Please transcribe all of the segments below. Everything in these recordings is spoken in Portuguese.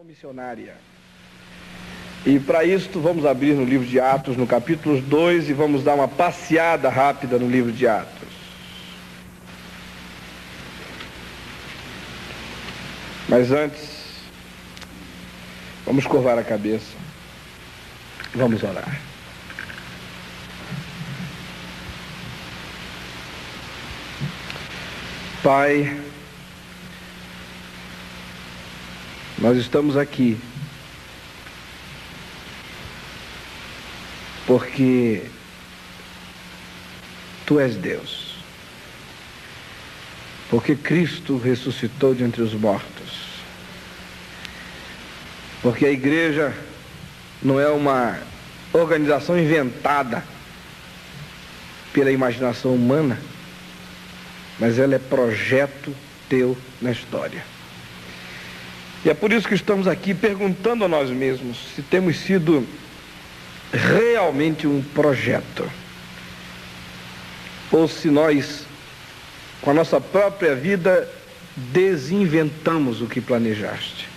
Missionária. E para isto vamos abrir no livro de Atos, no capítulo 2, e vamos dar uma passeada rápida no livro de Atos. Mas antes, vamos curvar a cabeça. Vamos orar. Pai, nós estamos aqui porque Tu és Deus, porque Cristo ressuscitou de entre os mortos, porque a igreja não é uma organização inventada pela imaginação humana, mas ela é projeto Teu na história. E é por isso que estamos aqui perguntando a nós mesmos se temos sido realmente um projeto, ou se nós, com a nossa própria vida, desinventamos o que planejaste.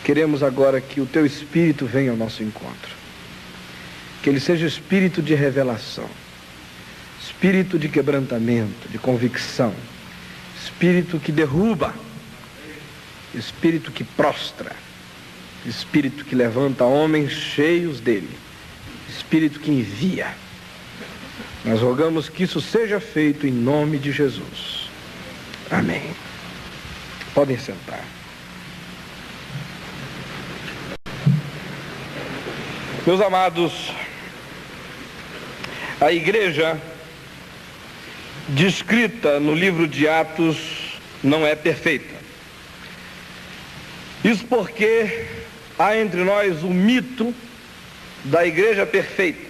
Queremos agora que o Teu Espírito venha ao nosso encontro, que ele seja espírito de revelação, espírito de quebrantamento, de convicção, espírito que derruba, espírito que prostra, espírito que levanta homens cheios dele, espírito que envia. Nós rogamos que isso seja feito em nome de Jesus. Amém. Podem sentar. Meus amados, a igreja descrita no livro de Atos não é perfeita. Isso porque há entre nós o mito da igreja perfeita.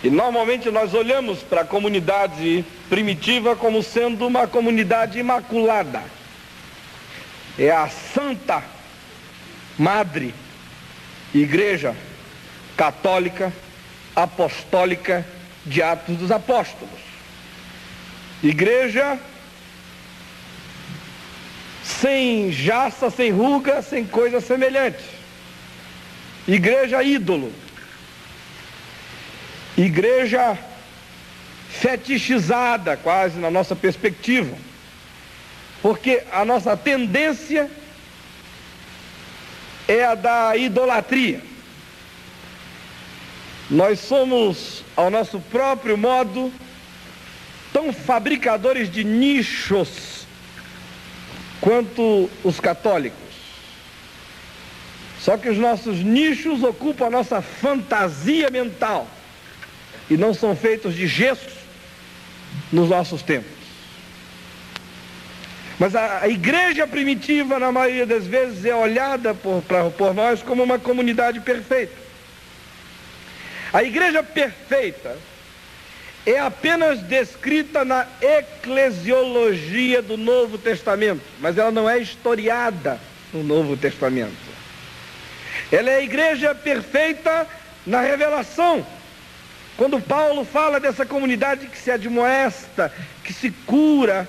E normalmente nós olhamos para a comunidade primitiva como sendo uma comunidade imaculada. É a Santa Madre Igreja Católica Apostólica de Atos dos Apóstolos. Igreja sem jaça, sem ruga, sem coisa semelhante. Igreja ídolo. Igreja fetichizada, quase na nossa perspectiva. Porque a nossa tendência é a da idolatria. Nós somos, ao nosso próprio modo, tão fabricadores de nichos quanto os católicos. Só que os nossos nichos ocupam a nossa fantasia mental e não são feitos de gesso nos nossos tempos. Mas a igreja primitiva, na maioria das vezes, é olhada por nós como uma comunidade perfeita. A igreja perfeita é apenas descrita na eclesiologia do Novo Testamento, mas ela não é historiada no Novo Testamento. Ela é a igreja perfeita na revelação. Quando Paulo fala dessa comunidade que se admoesta, que se cura,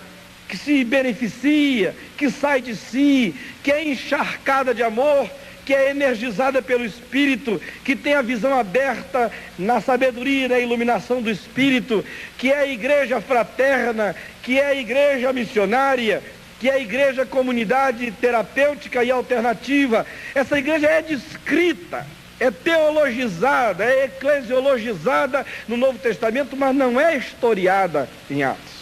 que se beneficia, que sai de si, que é encharcada de amor, que é energizada pelo Espírito, que tem a visão aberta na sabedoria e na iluminação do Espírito, que é a igreja fraterna, que é a igreja missionária, que é a igreja comunidade terapêutica e alternativa. Essa igreja é descrita, é teologizada, é eclesiologizada no Novo Testamento, mas não é historiada em Atos.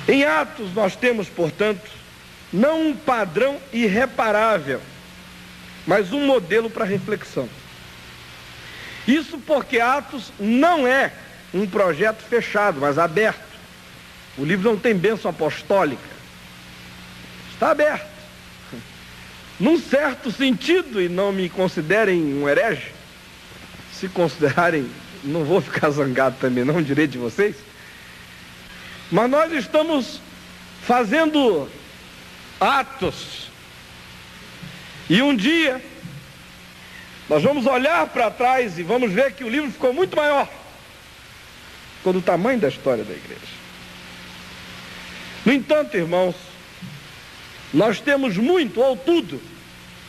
Em Atos nós temos, portanto, não um padrão irreparável, mas um modelo para reflexão. Isso porque Atos não é um projeto fechado, mas aberto. O livro não tem bênção apostólica. Está aberto. Num certo sentido, e não me considerem um herege, se considerarem, não vou ficar zangado também, não, direito de vocês. Mas nós estamos fazendo Atos. E um dia nós vamos olhar para trás e vamos ver que o livro ficou muito maior. Ficou do tamanho da história da igreja. No entanto, irmãos, nós temos muito ou tudo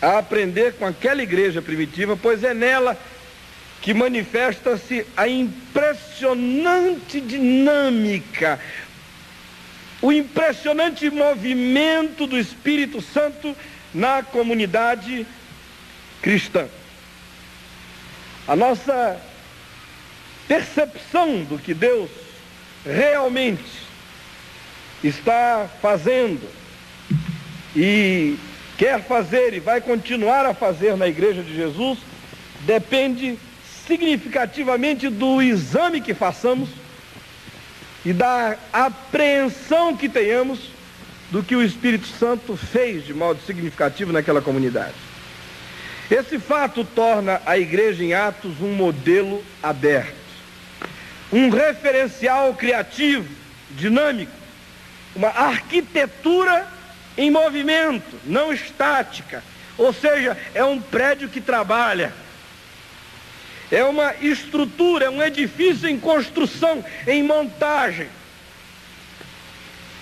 a aprender com aquela igreja primitiva, pois é nela que manifesta-se a impressionante dinâmica, o impressionante movimento do Espírito Santo na comunidade cristã. A nossa percepção do que Deus realmente está fazendo e quer fazer e vai continuar a fazer na Igreja de Jesus depende significativamente do exame que façamos e da apreensão que tenhamos do que o Espírito Santo fez de modo significativo naquela comunidade. Esse fato torna a igreja em Atos um modelo aberto, um referencial criativo, dinâmico, uma arquitetura em movimento, não estática, ou seja, é um prédio que trabalha. É uma estrutura, é um edifício em construção, em montagem.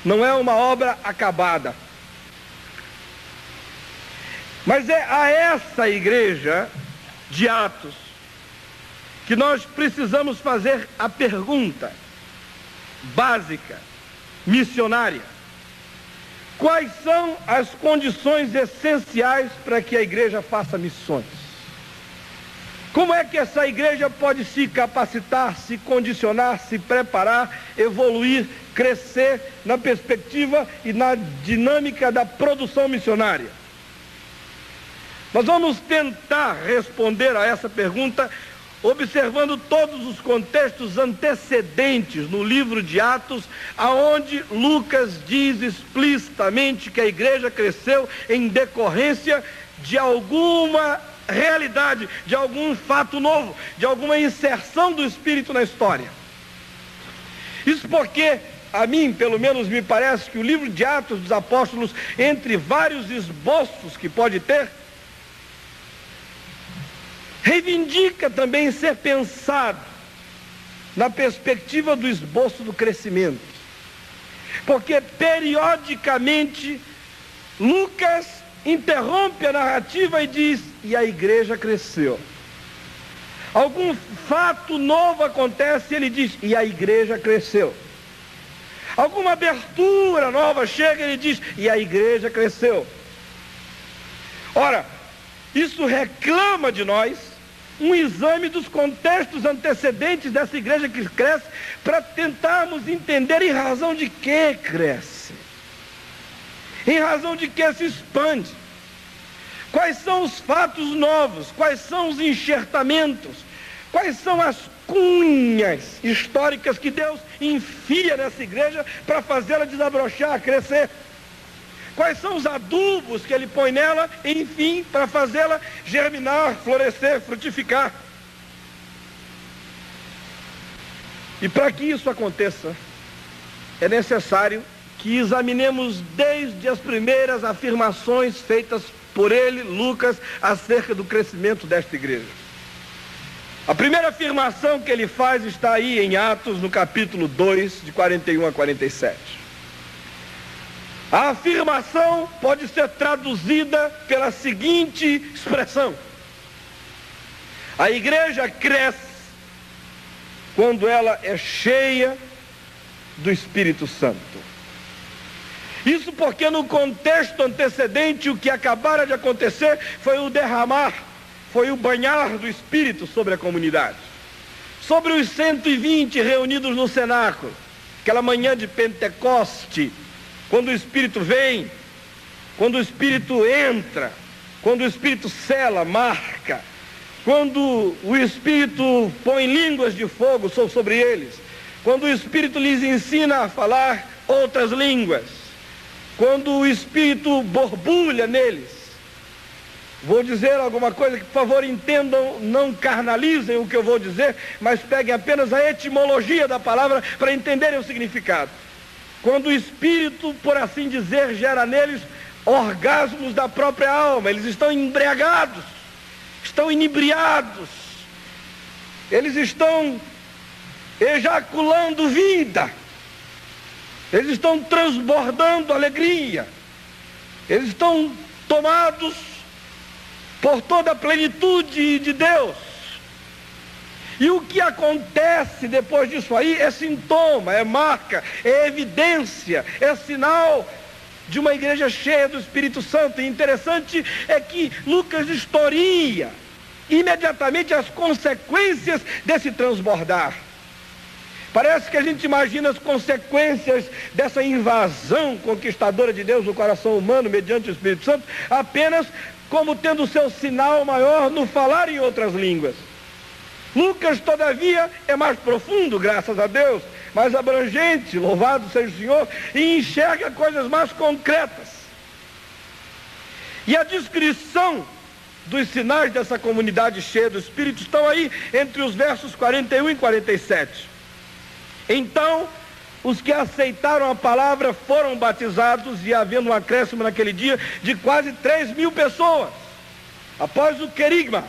Não é uma obra acabada. Mas é a essa igreja de Atos que nós precisamos fazer a pergunta básica, missionária. Quais são as condições essenciais para que a igreja faça missões? Como é que essa igreja pode se capacitar, se condicionar, se preparar, evoluir, crescer na perspectiva e na dinâmica da produção missionária? Nós vamos tentar responder a essa pergunta observando todos os contextos antecedentes no livro de Atos, aonde Lucas diz explicitamente que a igreja cresceu em decorrência de alguma realidade, de algum fato novo, de alguma inserção do Espírito na história. Isso porque, a mim, pelo menos me parece que o livro de Atos dos Apóstolos, entre vários esboços que pode ter, reivindica também ser pensado na perspectiva do esboço do crescimento. Porque periodicamente Lucas interrompe a narrativa e diz: e a igreja cresceu. Algum fato novo acontece e ele diz: e a igreja cresceu. Alguma abertura nova chega e ele diz: e a igreja cresceu. Ora, isso reclama de nós um exame dos contextos antecedentes dessa igreja que cresce, para tentarmos entender em razão de que cresce, em razão de que se expande, quais são os fatos novos, quais são os enxertamentos, quais são as cunhas históricas que Deus enfia nessa igreja para fazê-la desabrochar, crescer. Quais são os adubos que ele põe nela, enfim, para fazê-la germinar, florescer, frutificar. E para que isso aconteça, é necessário que examinemos desde as primeiras afirmações feitas por ele, Lucas, acerca do crescimento desta igreja. A primeira afirmação que ele faz está aí em Atos, no capítulo 2, de 41 a 47. A afirmação pode ser traduzida pela seguinte expressão: a igreja cresce quando ela é cheia do Espírito Santo. Isso porque no contexto antecedente o que acabara de acontecer foi o derramar, foi o banhar do Espírito sobre a comunidade. Sobre os 120 reunidos no cenáculo, aquela manhã de Pentecoste, quando o Espírito vem, quando o Espírito entra, quando o Espírito sela, marca, quando o Espírito põe línguas de fogo sobre eles, quando o Espírito lhes ensina a falar outras línguas, quando o Espírito borbulha neles. Vou dizer alguma coisa que, por favor, entendam, não carnalizem o que eu vou dizer, mas peguem apenas a etimologia da palavra para entenderem o significado. Quando o Espírito, por assim dizer, gera neles orgasmos da própria alma, eles estão embriagados, estão inebriados, eles estão ejaculando vida, Eles estão transbordando alegria. Eles estão tomados por toda a plenitude de Deus. E o que acontece depois disso aí é sintoma, é marca, é evidência, é sinal de uma igreja cheia do Espírito Santo. E interessante é que Lucas historia imediatamente as consequências desse transbordar. Parece que a gente imagina as consequências dessa invasão conquistadora de Deus no coração humano mediante o Espírito Santo apenas como tendo seu sinal maior no falar em outras línguas. Lucas, todavia, é mais profundo, graças a Deus, mais abrangente, louvado seja o Senhor, e enxerga coisas mais concretas. E a descrição dos sinais dessa comunidade cheia do Espírito estão aí entre os versos 41 e 47. Então, os que aceitaram a palavra foram batizados, e havendo um acréscimo naquele dia de quase 3.000 pessoas. Após o querigma,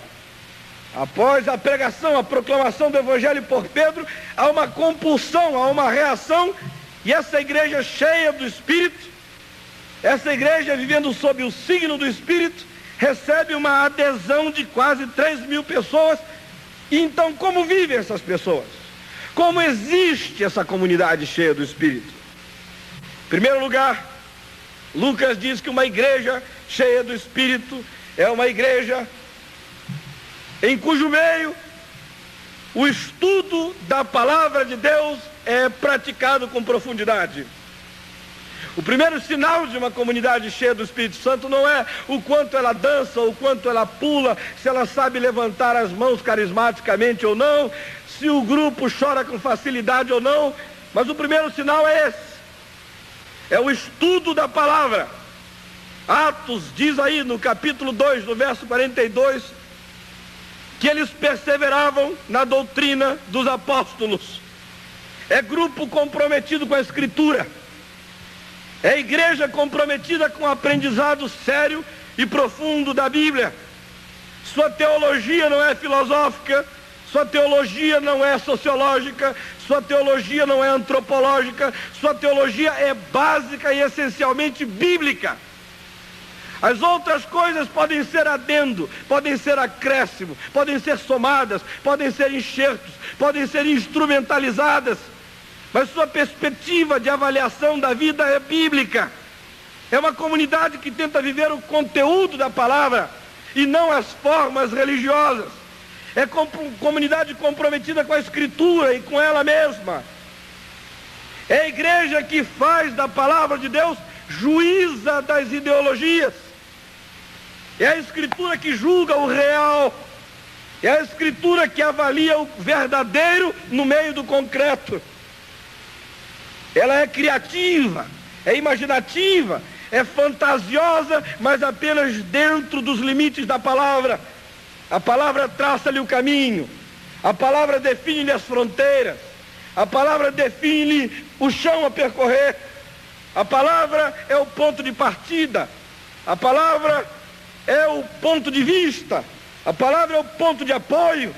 após a pregação, a proclamação do Evangelho por Pedro, há uma compulsão, há uma reação, e essa igreja cheia do Espírito, essa igreja vivendo sob o signo do Espírito, recebe uma adesão de quase 3.000 pessoas. E então, como vivem essas pessoas? Como existe essa comunidade cheia do Espírito? Em primeiro lugar, Lucas diz que uma igreja cheia do Espírito é uma igreja em cujo meio o estudo da palavra de Deus é praticado com profundidade. O primeiro sinal de uma comunidade cheia do Espírito Santo não é o quanto ela dança, o quanto ela pula, se ela sabe levantar as mãos carismaticamente ou não, se o grupo chora com facilidade ou não, mas o primeiro sinal é esse, é o estudo da palavra. Atos diz aí no capítulo 2, no verso 42, que eles perseveravam na doutrina dos apóstolos. É grupo comprometido com a Escritura, é igreja comprometida com o aprendizado sério e profundo da Bíblia. Sua teologia não é filosófica, sua teologia não é sociológica, sua teologia não é antropológica, sua teologia é básica e essencialmente bíblica. As outras coisas podem ser adendo, podem ser acréscimo, podem ser somadas, podem ser enxertos, podem ser instrumentalizadas, mas sua perspectiva de avaliação da vida é bíblica. É uma comunidade que tenta viver o conteúdo da palavra e não as formas religiosas. É comunidade comprometida com a Escritura e com ela mesma. É a igreja que faz da palavra de Deus juíza das ideologias. É a Escritura que julga o real. É a Escritura que avalia o verdadeiro no meio do concreto. Ela é criativa, é imaginativa, é fantasiosa, mas apenas dentro dos limites da palavra. A palavra traça-lhe o caminho, a palavra define-lhe as fronteiras, a palavra define-lhe o chão a percorrer, a palavra é o ponto de partida, a palavra é o ponto de vista, a palavra é o ponto de apoio,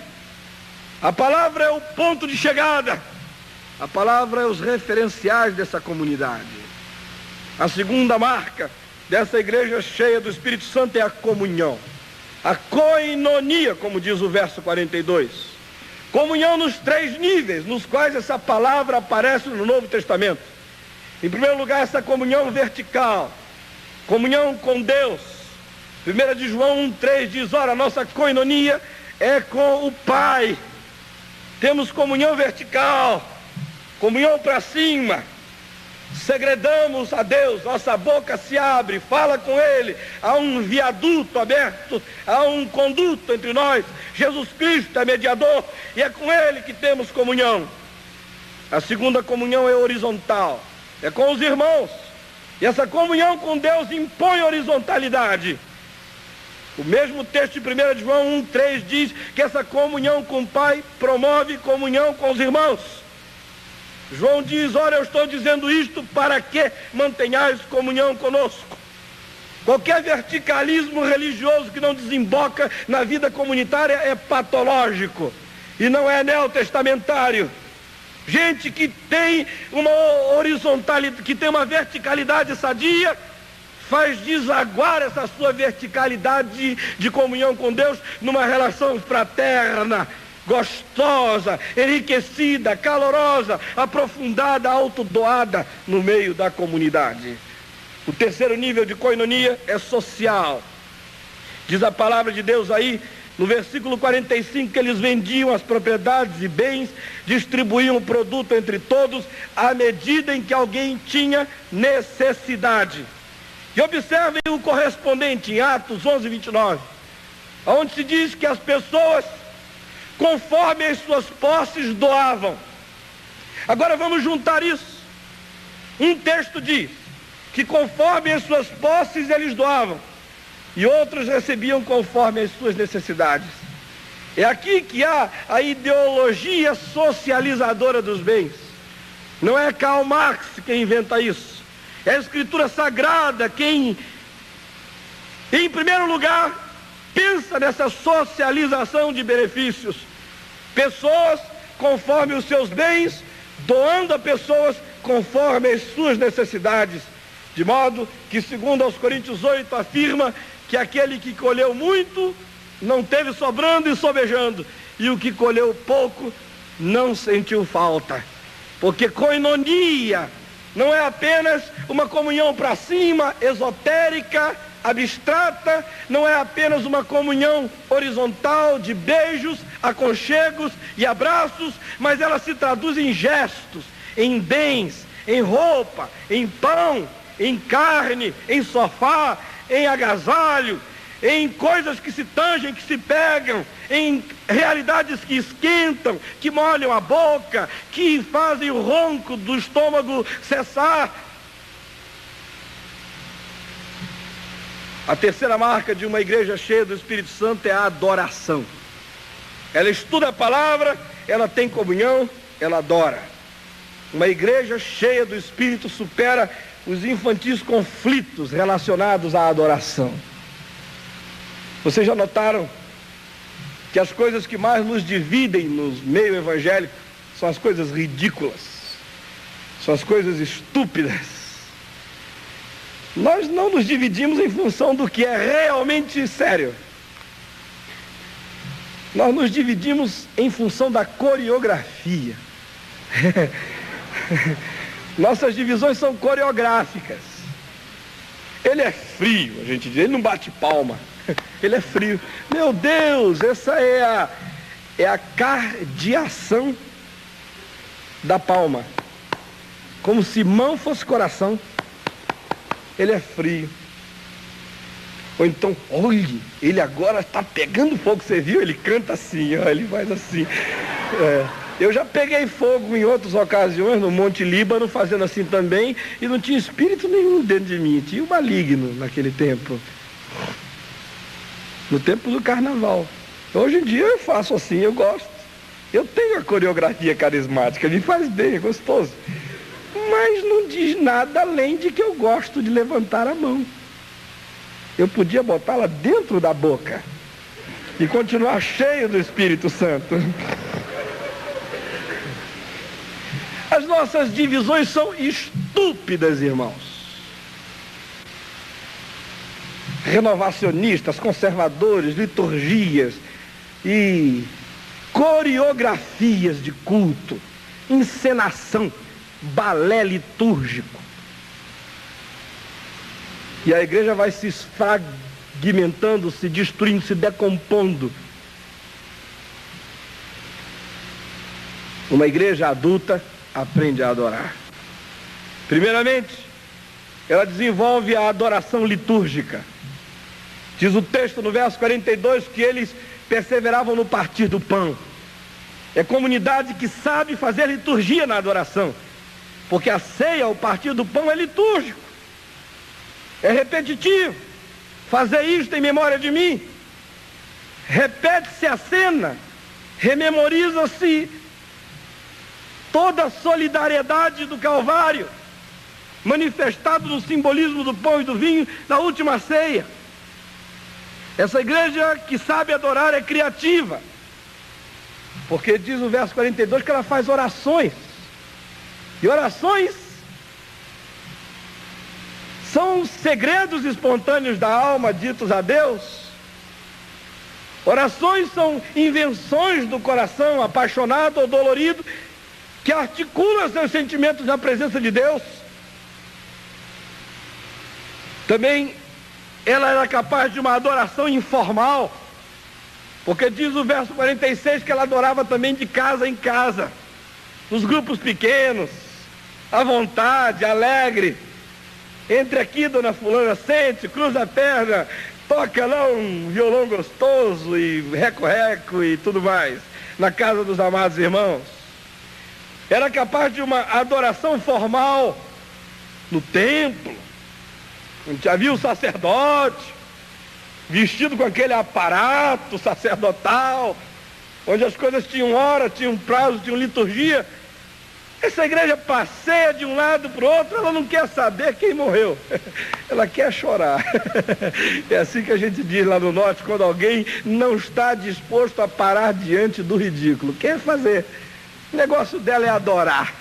a palavra é o ponto de chegada, a palavra é os referenciais dessa comunidade. A segunda marca dessa igreja cheia do Espírito Santo é a comunhão. A koinonia, como diz o verso 42. Comunhão nos 3 níveis nos quais essa palavra aparece no Novo Testamento. Em primeiro lugar, essa comunhão vertical, comunhão com Deus. 1 de João 1,3 diz: ora, a nossa koinonia é com o Pai. Temos comunhão vertical, comunhão para cima. Segredamos a Deus, nossa boca se abre, fala com Ele, há um viaduto aberto, há um conduto entre nós. Jesus Cristo é mediador e é com Ele que temos comunhão. A segunda comunhão é horizontal, é com os irmãos, e essa comunhão com Deus impõe horizontalidade. O mesmo texto de 1 de João 1,3 diz que essa comunhão com o Pai promove comunhão com os irmãos. João diz: ora, eu estou dizendo isto para que mantenhais comunhão conosco. Qualquer verticalismo religioso que não desemboca na vida comunitária é patológico e não é neotestamentário. gente que tem uma horizontalidade, que tem uma verticalidade sadia, faz desaguar essa sua verticalidade de comunhão com Deus numa relação fraterna, gostosa, enriquecida, calorosa, aprofundada, autodoada no meio da comunidade. O terceiro nível de koinonia é social. Diz a palavra de Deus aí, no versículo 45, que eles vendiam as propriedades e bens, distribuíam o produto entre todos, à medida em que alguém tinha necessidade. E observem o correspondente em Atos 11, 29, onde se diz que as pessoas, conforme as suas posses, doavam. Agora vamos juntar isso. Um texto diz que conforme as suas posses eles doavam, e outros recebiam conforme as suas necessidades. É aqui que há a ideologia socializadora dos bens. Não é Karl Marx quem inventa isso. É a Escritura Sagrada quem, em primeiro lugar, pensa nessa socialização de benefícios. Pessoas conforme os seus bens, doando a pessoas conforme as suas necessidades. De modo que, segundo aos Coríntios 8, afirma que aquele que colheu muito não teve sobrando e sobejando, e o que colheu pouco não sentiu falta. Porque koinonia não é apenas uma comunhão para cima, esotérica, abstrata, não é apenas uma comunhão horizontal de beijos, aconchegos e abraços, mas ela se traduz em gestos, em bens, em roupa, em pão, em carne, em sofá, em agasalho, em coisas que se tangem, que se pegam, em realidades que esquentam, que molham a boca, que fazem o ronco do estômago cessar. A terceira marca de uma igreja cheia do Espírito Santo é a adoração. Ela estuda a palavra, ela tem comunhão, ela adora. Uma igreja cheia do Espírito supera os infantis conflitos relacionados à adoração. Vocês já notaram que as coisas que mais nos dividem no meio evangélico são as coisas ridículas, são as coisas estúpidas. Nós não nos dividimos em função do que é realmente sério. Nós nos dividimos em função da coreografia. Nossas divisões são coreográficas. Ele é frio, a gente diz, ele não bate palma. Ele é frio. Meu Deus, essa é a cardiação da palma. Como se mão fosse coração. Ele é frio. Ou então, olhe, ele agora está pegando fogo. Você viu? Ele canta assim, ó, ele faz assim. Eu já peguei fogo em outras ocasiões, no Monte Líbano, fazendo assim também, e não tinha espírito nenhum dentro de mim. Tinha o maligno naquele tempo. No tempo do carnaval. Hoje em dia eu faço assim, eu gosto. Eu tenho a coreografia carismática, me faz bem, é gostoso. Mas não diz nada além de que eu gosto de levantar a mão. Eu podia botá-la dentro da boca e continuar cheio do Espírito Santo. As nossas divisões são estúpidas, irmãos. Renovacionistas, conservadores, liturgias e coreografias de culto, encenação, balé litúrgico. E a igreja vai se fragmentando, se destruindo, se decompondo. Uma igreja adulta aprende a adorar. Primeiramente, ela desenvolve a adoração litúrgica. Diz o texto no verso 42 que eles perseveravam no partir do pão. É comunidade que sabe fazer liturgia na adoração, porque a ceia, o partir do pão, é litúrgico, é repetitivo. Fazer isto em memória de mim. Repete-se a cena, rememoriza-se toda a solidariedade do Calvário, manifestado no simbolismo do pão e do vinho da última ceia. Essa igreja que sabe adorar é criativa, porque diz o verso 42 que ela faz orações. E orações são segredos espontâneos da alma ditos a Deus. Orações são invenções do coração apaixonado ou dolorido que articula seus sentimentos na presença de Deus. Também ela era capaz de uma adoração informal, porque diz o verso 46 que ela adorava também de casa em casa, nos grupos pequenos, à vontade, alegre. Entre aqui, dona fulana, sente, cruza a perna, toca lá um violão gostoso e reco-reco e tudo mais, na casa dos amados irmãos. Era capaz de uma adoração formal no templo, onde já viu o sacerdote, vestido com aquele aparato sacerdotal, onde as coisas tinham hora, tinham prazo, tinham liturgia. Essa igreja passeia de um lado para o outro, ela não quer saber quem morreu, ela quer chorar. É assim que a gente diz lá no norte, quando alguém não está disposto a parar diante do ridículo. Quer fazer? O negócio dela é adorar.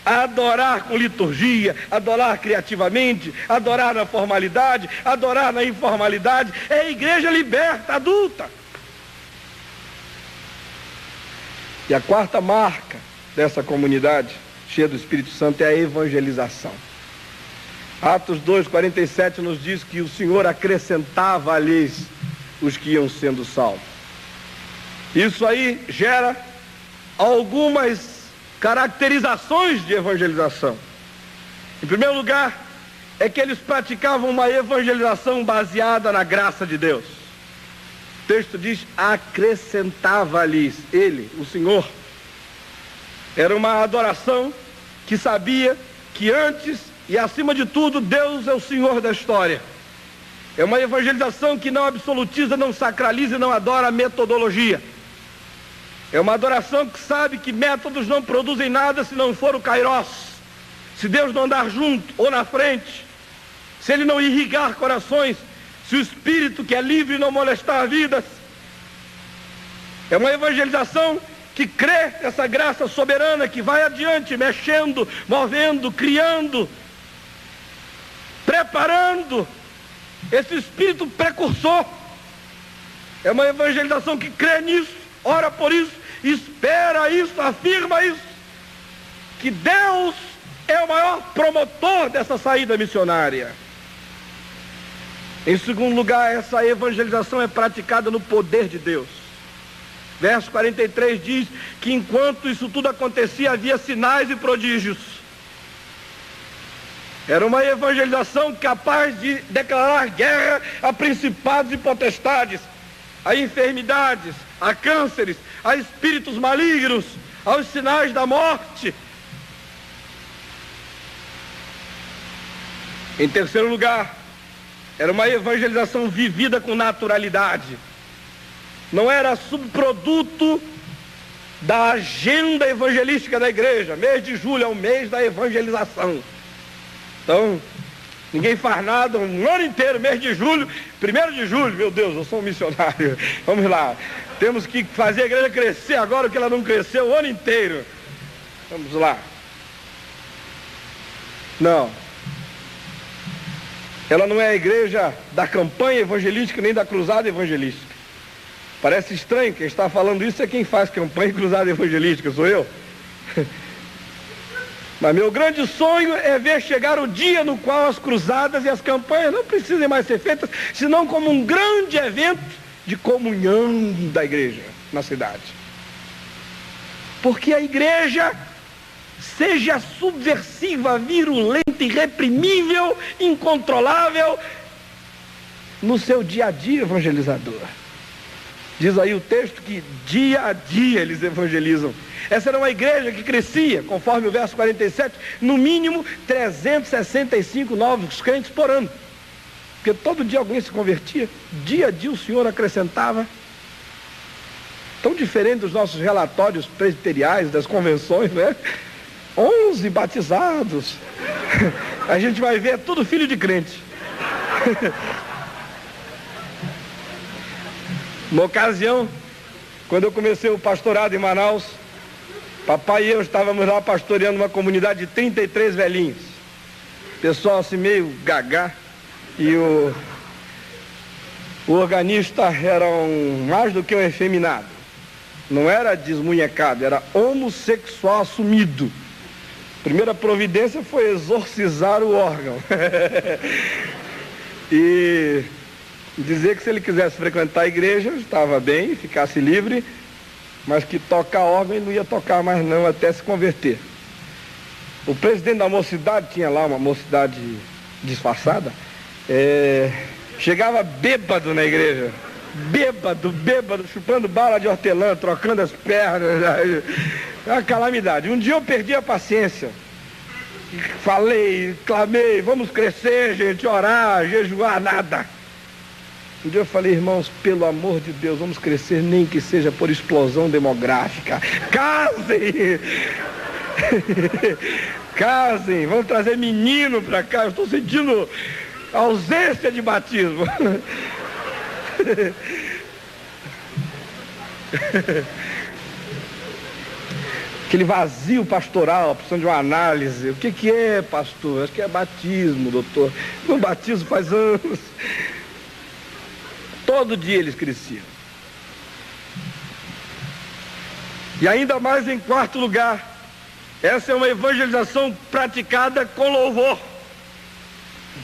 Adorar com liturgia, adorar criativamente, adorar na formalidade, adorar na informalidade. É a igreja liberta, adulta. E a quarta marca dessa comunidade cheia do Espírito Santo é a evangelização. Atos 2:47 nos diz que o Senhor acrescentava-lhes os que iam sendo salvos. Isso aí gera algumas caracterizações de evangelização. Em primeiro lugar, é que eles praticavam uma evangelização baseada na graça de Deus. O texto diz: acrescentava-lhes, ele, o Senhor. Era uma adoração que sabia que antes e acima de tudo Deus é o Senhor da história. É uma evangelização que não absolutiza, não sacraliza e não adora a metodologia. É uma adoração que sabe que métodos não produzem nada se não for o Kairos. Se Deus não andar junto ou na frente, se Ele não irrigar corações, se o Espírito que é livre não molestar vidas. É uma evangelização que crê nessa graça soberana que vai adiante, mexendo, movendo, criando, preparando esse Espírito precursor. É uma evangelização que crê nisso, ora por isso, espera isso, afirma isso, que Deus é o maior promotor dessa saída missionária. Em segundo lugar, essa evangelização é praticada no poder de Deus. Verso 43 diz que enquanto isso tudo acontecia, havia sinais e prodígios. Era uma evangelização capaz de declarar guerra a principados e potestades, a enfermidades, a cânceres, a espíritos malignos, aos sinais da morte. Em terceiro lugar, era uma evangelização vivida com naturalidade. Não era subproduto da agenda evangelística da igreja. Mês de julho é o mês da evangelização. Então, ninguém faz nada um ano inteiro, mês de julho, 1º de julho, meu Deus, eu sou um missionário. Vamos lá, temos que fazer a igreja crescer agora, o que ela não cresceu o ano inteiro. Vamos lá. Não. Ela não é a igreja da campanha evangelística, nem da cruzada evangelística. Parece estranho, quem está falando isso é quem faz campanha e cruzada evangelística, sou eu. Mas meu grande sonho é ver chegar o dia no qual as cruzadas e as campanhas não precisem mais ser feitas, senão como um grande evento de comunhão da igreja na cidade. Porque a igreja seja subversiva, virulenta, irreprimível, incontrolável no seu dia a dia evangelizador. Diz aí o texto que dia a dia eles evangelizam. Essa era uma igreja que crescia, conforme o verso 47, no mínimo 365 novos crentes por ano. Porque todo dia alguém se convertia, dia a dia o Senhor acrescentava. Tão diferente dos nossos relatórios presbiteriais, das convenções, não é? 11 batizados. A gente vai ver, é tudo filho de crente. Uma ocasião, quando eu comecei o pastorado em Manaus, Papai e eu estávamos lá pastoreando uma comunidade de 33 velhinhos. Pessoal assim meio gagá. E o organista era mais do que um efeminado. Não era desmunhecado, era homossexual assumido. Primeira providência foi exorcizar o órgão. E dizer que se ele quisesse frequentar a igreja, estava bem, ficasse livre, mas que tocar órgão ele não ia tocar mais não, até se converter. O presidente da mocidade, tinha lá uma mocidade disfarçada, chegava bêbado na igreja, bêbado, chupando bala de hortelã, trocando as pernas, é uma calamidade. Um dia eu perdi a paciência, falei, clamei, vamos crescer, gente, orar, jejuar, nada. Um dia eu falei, irmãos, pelo amor de Deus, vamos crescer, nem que seja por explosão demográfica. Casem! Casem, vamos trazer menino para cá, eu estou sentindo ausência de batismo. Aquele vazio pastoral, precisando de uma análise. O que é, pastor? Acho que é batismo, doutor. Meu batismo faz anos. Todo dia eles cresciam. E ainda mais em quarto lugar, essa é uma evangelização praticada com louvor.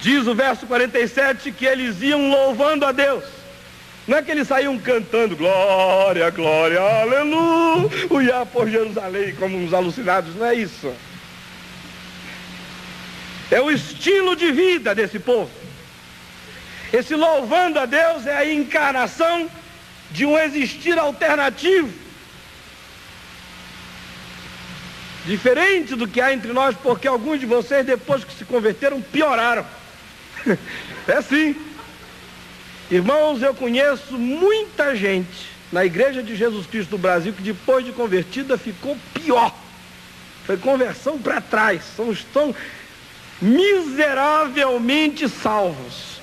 Diz o verso 47 que eles iam louvando a Deus. Não é que eles saíam cantando glória, glória, aleluia, por Jerusalém, como uns alucinados, não é isso. É o estilo de vida desse povo. Esse louvando a Deus é a encarnação de um existir alternativo. Diferente do que há entre nós, porque alguns de vocês, depois que se converteram, pioraram. É assim. Irmãos, eu conheço muita gente na Igreja de Jesus Cristo do Brasil que depois de convertida ficou pior. Foi conversão para trás. Estão miseravelmente salvos.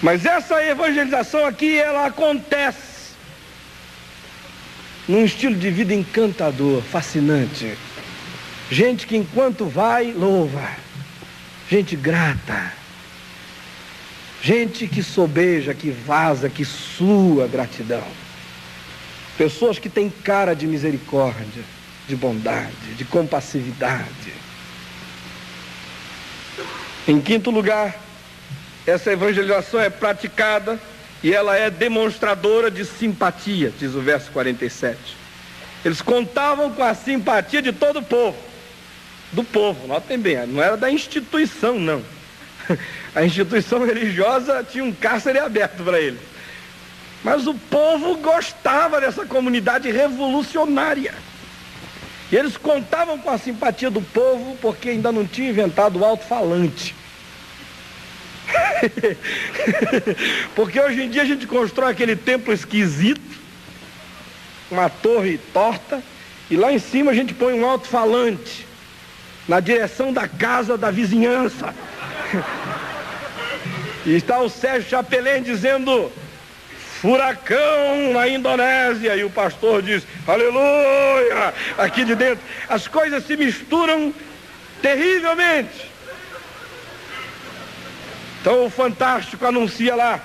Mas essa evangelização aqui, ela acontece num estilo de vida encantador, fascinante. Gente que enquanto vai, louva. Gente grata. Gente que sobeja, que vaza, que sua gratidão. Pessoas que têm cara de misericórdia, de bondade, de compassividade. Em quinto lugar, essa evangelização é praticada e ela é demonstradora de simpatia, diz o verso 47. Eles contavam com a simpatia de todo o povo. Do povo, notem bem, não era da instituição, não. A instituição religiosa tinha um cárcere aberto para eles. Mas o povo gostava dessa comunidade revolucionária. E eles contavam com a simpatia do povo porque ainda não tinha inventado o alto-falante. Porque hoje em dia a gente constrói aquele templo esquisito, uma torre torta, e lá em cima a gente põe um alto-falante na direção da casa da vizinhança. E está o Sérgio Chapelin dizendo furacão na Indonésia, e o pastor diz aleluia aqui de dentro. As coisas se misturam terrivelmente. Então o Fantástico anuncia lá: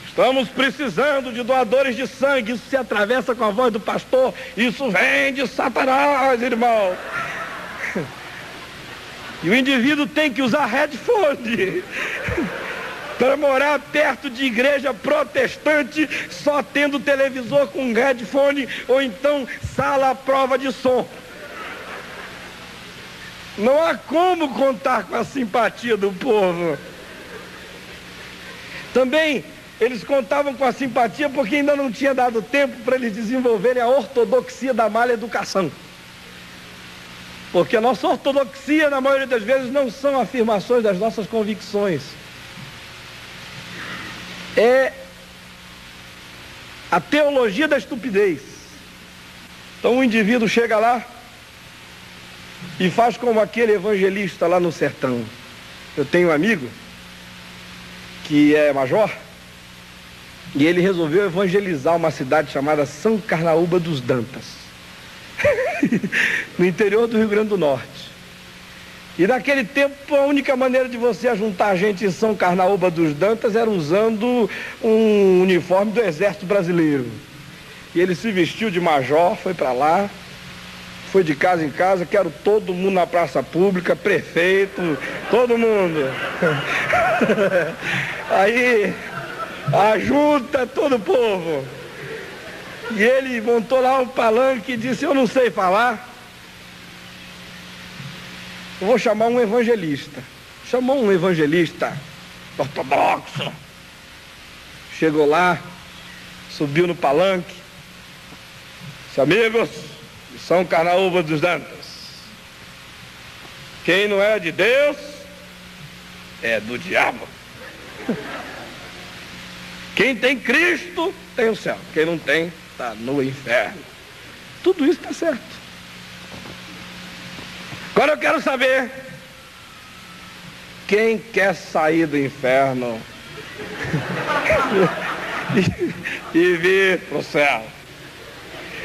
estamos precisando de doadores de sangue. Isso se atravessa com a voz do pastor. Isso vem de Satanás, irmão. E o indivíduo tem que usar headphone para morar perto de igreja protestante, só tendo televisor com headphone, ou então sala à prova de som. Não há como contar com a simpatia do povo. Também eles contavam com a simpatia porque ainda não tinha dado tempo para eles desenvolverem a ortodoxia da mal educação. Porque a nossa ortodoxia, na maioria das vezes, não são afirmações das nossas convicções. É a teologia da estupidez. Então o indivíduo chega lá e faz como aquele evangelista lá no sertão. Eu tenho um amigo que é major E ele resolveu evangelizar uma cidade chamada São Carnaúba dos Dantas, no interior do Rio Grande do Norte. E naquele tempo a única maneira de você ajuntar gente em São Carnaúba dos Dantas era usando um uniforme do Exército Brasileiro. E ele se vestiu de major, foi para lá, foi de casa em casa, quero todo mundo na praça pública, prefeito, todo mundo. Aí ajunta todo o povo. E ele montou lá um palanque e disse: eu não sei falar, eu vou chamar um evangelista. Chamou um evangelista ortodoxo. Chegou lá, subiu no palanque, disse: amigos de São Carnaúba dos Dantas, quem não é de Deus é do diabo. Quem tem Cristo tem o céu, quem não tem está no inferno. Tudo isso está certo. Agora eu quero saber, quem quer sair do inferno e vir para o céu?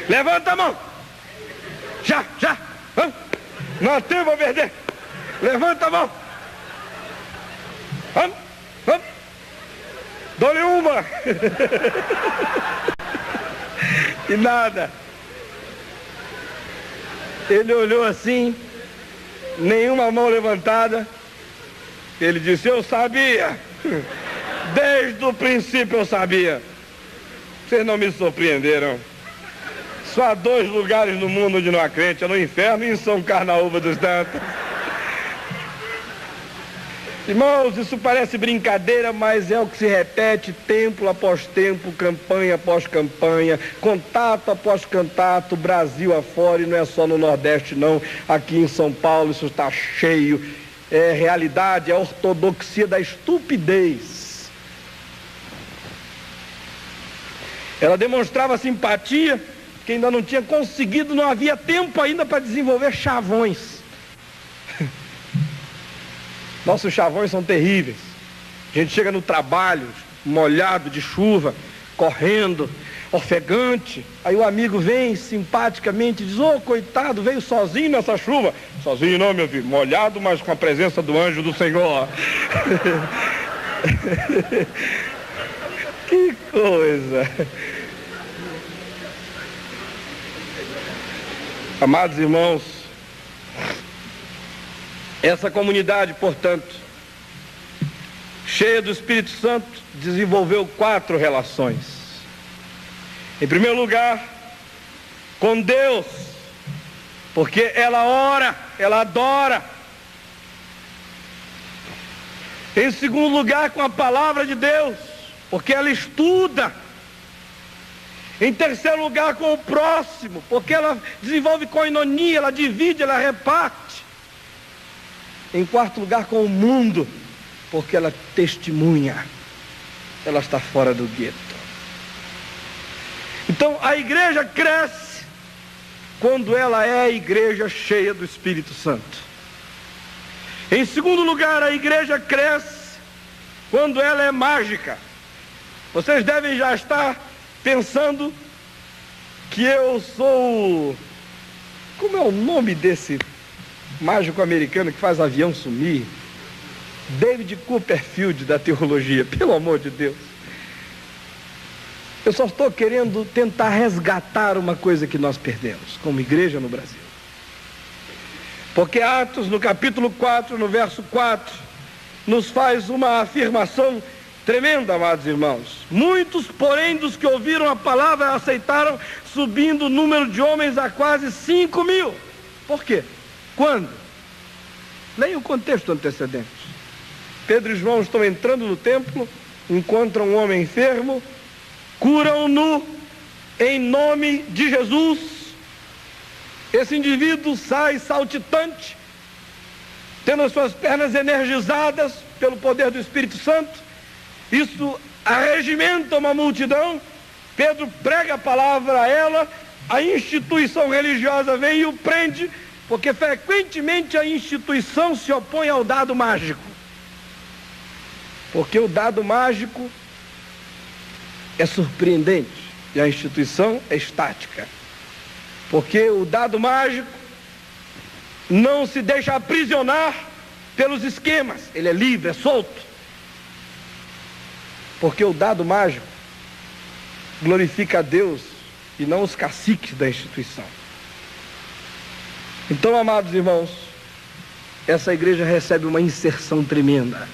Levanta a mão. Já. Não há tempo a perder. Levanta a mão. Vamos. Dou-lhe uma. E nada. Ele olhou assim, nenhuma mão levantada. Ele disse: eu sabia. Desde o princípio eu sabia. Vocês não me surpreenderam. Só há 2 lugares no mundo onde não há crente: é no inferno e em São Carnaúba dos Dantas. Irmãos, isso parece brincadeira, mas é o que se repete templo após templo, campanha após campanha, contato após contato, Brasil afora, e não é só no Nordeste não, aqui em São Paulo isso está cheio. É realidade, é a ortodoxia da estupidez. Ela demonstrava simpatia, que ainda não tinha conseguido, não havia tempo ainda para desenvolver chavões. Nossos chavões são terríveis. A gente chega no trabalho, molhado de chuva, correndo, ofegante. Aí o amigo vem simpaticamente e diz: ô, coitado, veio sozinho nessa chuva. Sozinho não, meu filho, molhado, mas com a presença do anjo do Senhor. Que coisa. Amados irmãos, essa comunidade, portanto, cheia do Espírito Santo, desenvolveu 4 relações. Em primeiro lugar, com Deus, porque ela ora, ela adora. Em segundo lugar, com a palavra de Deus, porque ela estuda. Em terceiro lugar, com o próximo, porque ela desenvolve koinonia, ela divide, ela reparte. Em quarto lugar, com o mundo, porque ela testemunha, ela está fora do gueto. Então a igreja cresce quando ela é a igreja cheia do Espírito Santo. Em segundo lugar, a igreja cresce quando ela é mágica. Vocês devem já estar pensando que eu sou... Como é o nome desse mágico americano que faz avião sumir? David Copperfield da teologia, pelo amor de Deus. Eu só estou querendo tentar resgatar uma coisa que nós perdemos como igreja no Brasil. Porque Atos, no capítulo 4, no verso 4, nos faz uma afirmação tremenda, amados irmãos. Muitos, porém, dos que ouviram a palavra aceitaram, subindo o número de homens a quase 5.000. Por quê? Quando? Leia o contexto antecedente. Pedro e João estão entrando no templo, encontram um homem enfermo, curam-no em nome de Jesus. Esse indivíduo sai saltitante, tendo as suas pernas energizadas pelo poder do Espírito Santo. Isso arregimenta uma multidão. Pedro prega a palavra a ela, a instituição religiosa vem e o prende, porque frequentemente a instituição se opõe ao dado mágico. Porque o dado mágico é surpreendente e a instituição é estática. Porque o dado mágico não se deixa aprisionar pelos esquemas, ele é livre, é solto. Porque o dado mágico glorifica a Deus e não os caciques da instituição. Então, amados irmãos, essa igreja recebe uma inserção tremenda.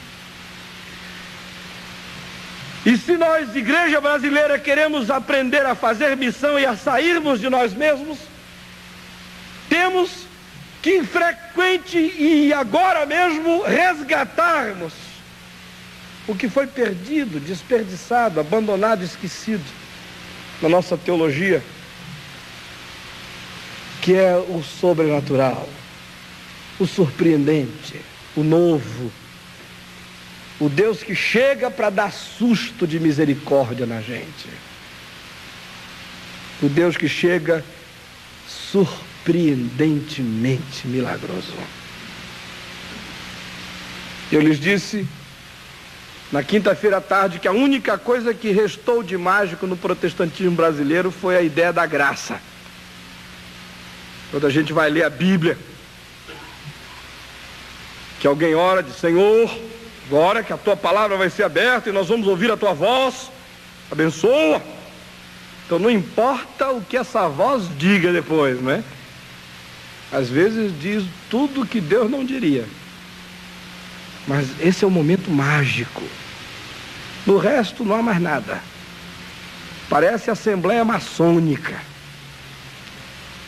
E se nós, igreja brasileira, queremos aprender a fazer missão e a sairmos de nós mesmos, temos que frequente e agora mesmo resgatarmos o que foi perdido, desperdiçado, abandonado, esquecido na nossa teologia, que é o sobrenatural, o surpreendente, o novo, o Deus que chega para dar susto de misericórdia na gente, o Deus que chega surpreendentemente milagroso. Eu lhes disse na quinta-feira à tarde que a única coisa que restou de mágico no protestantismo brasileiro foi a ideia da graça. Quando a gente vai ler a Bíblia, que alguém ora, diz: Senhor, agora que a tua palavra vai ser aberta e nós vamos ouvir a tua voz, abençoa. Então não importa o que essa voz diga depois, não é? Às vezes diz tudo que Deus não diria. Mas esse é o momento mágico. No resto não há mais nada. Parece assembleia maçônica.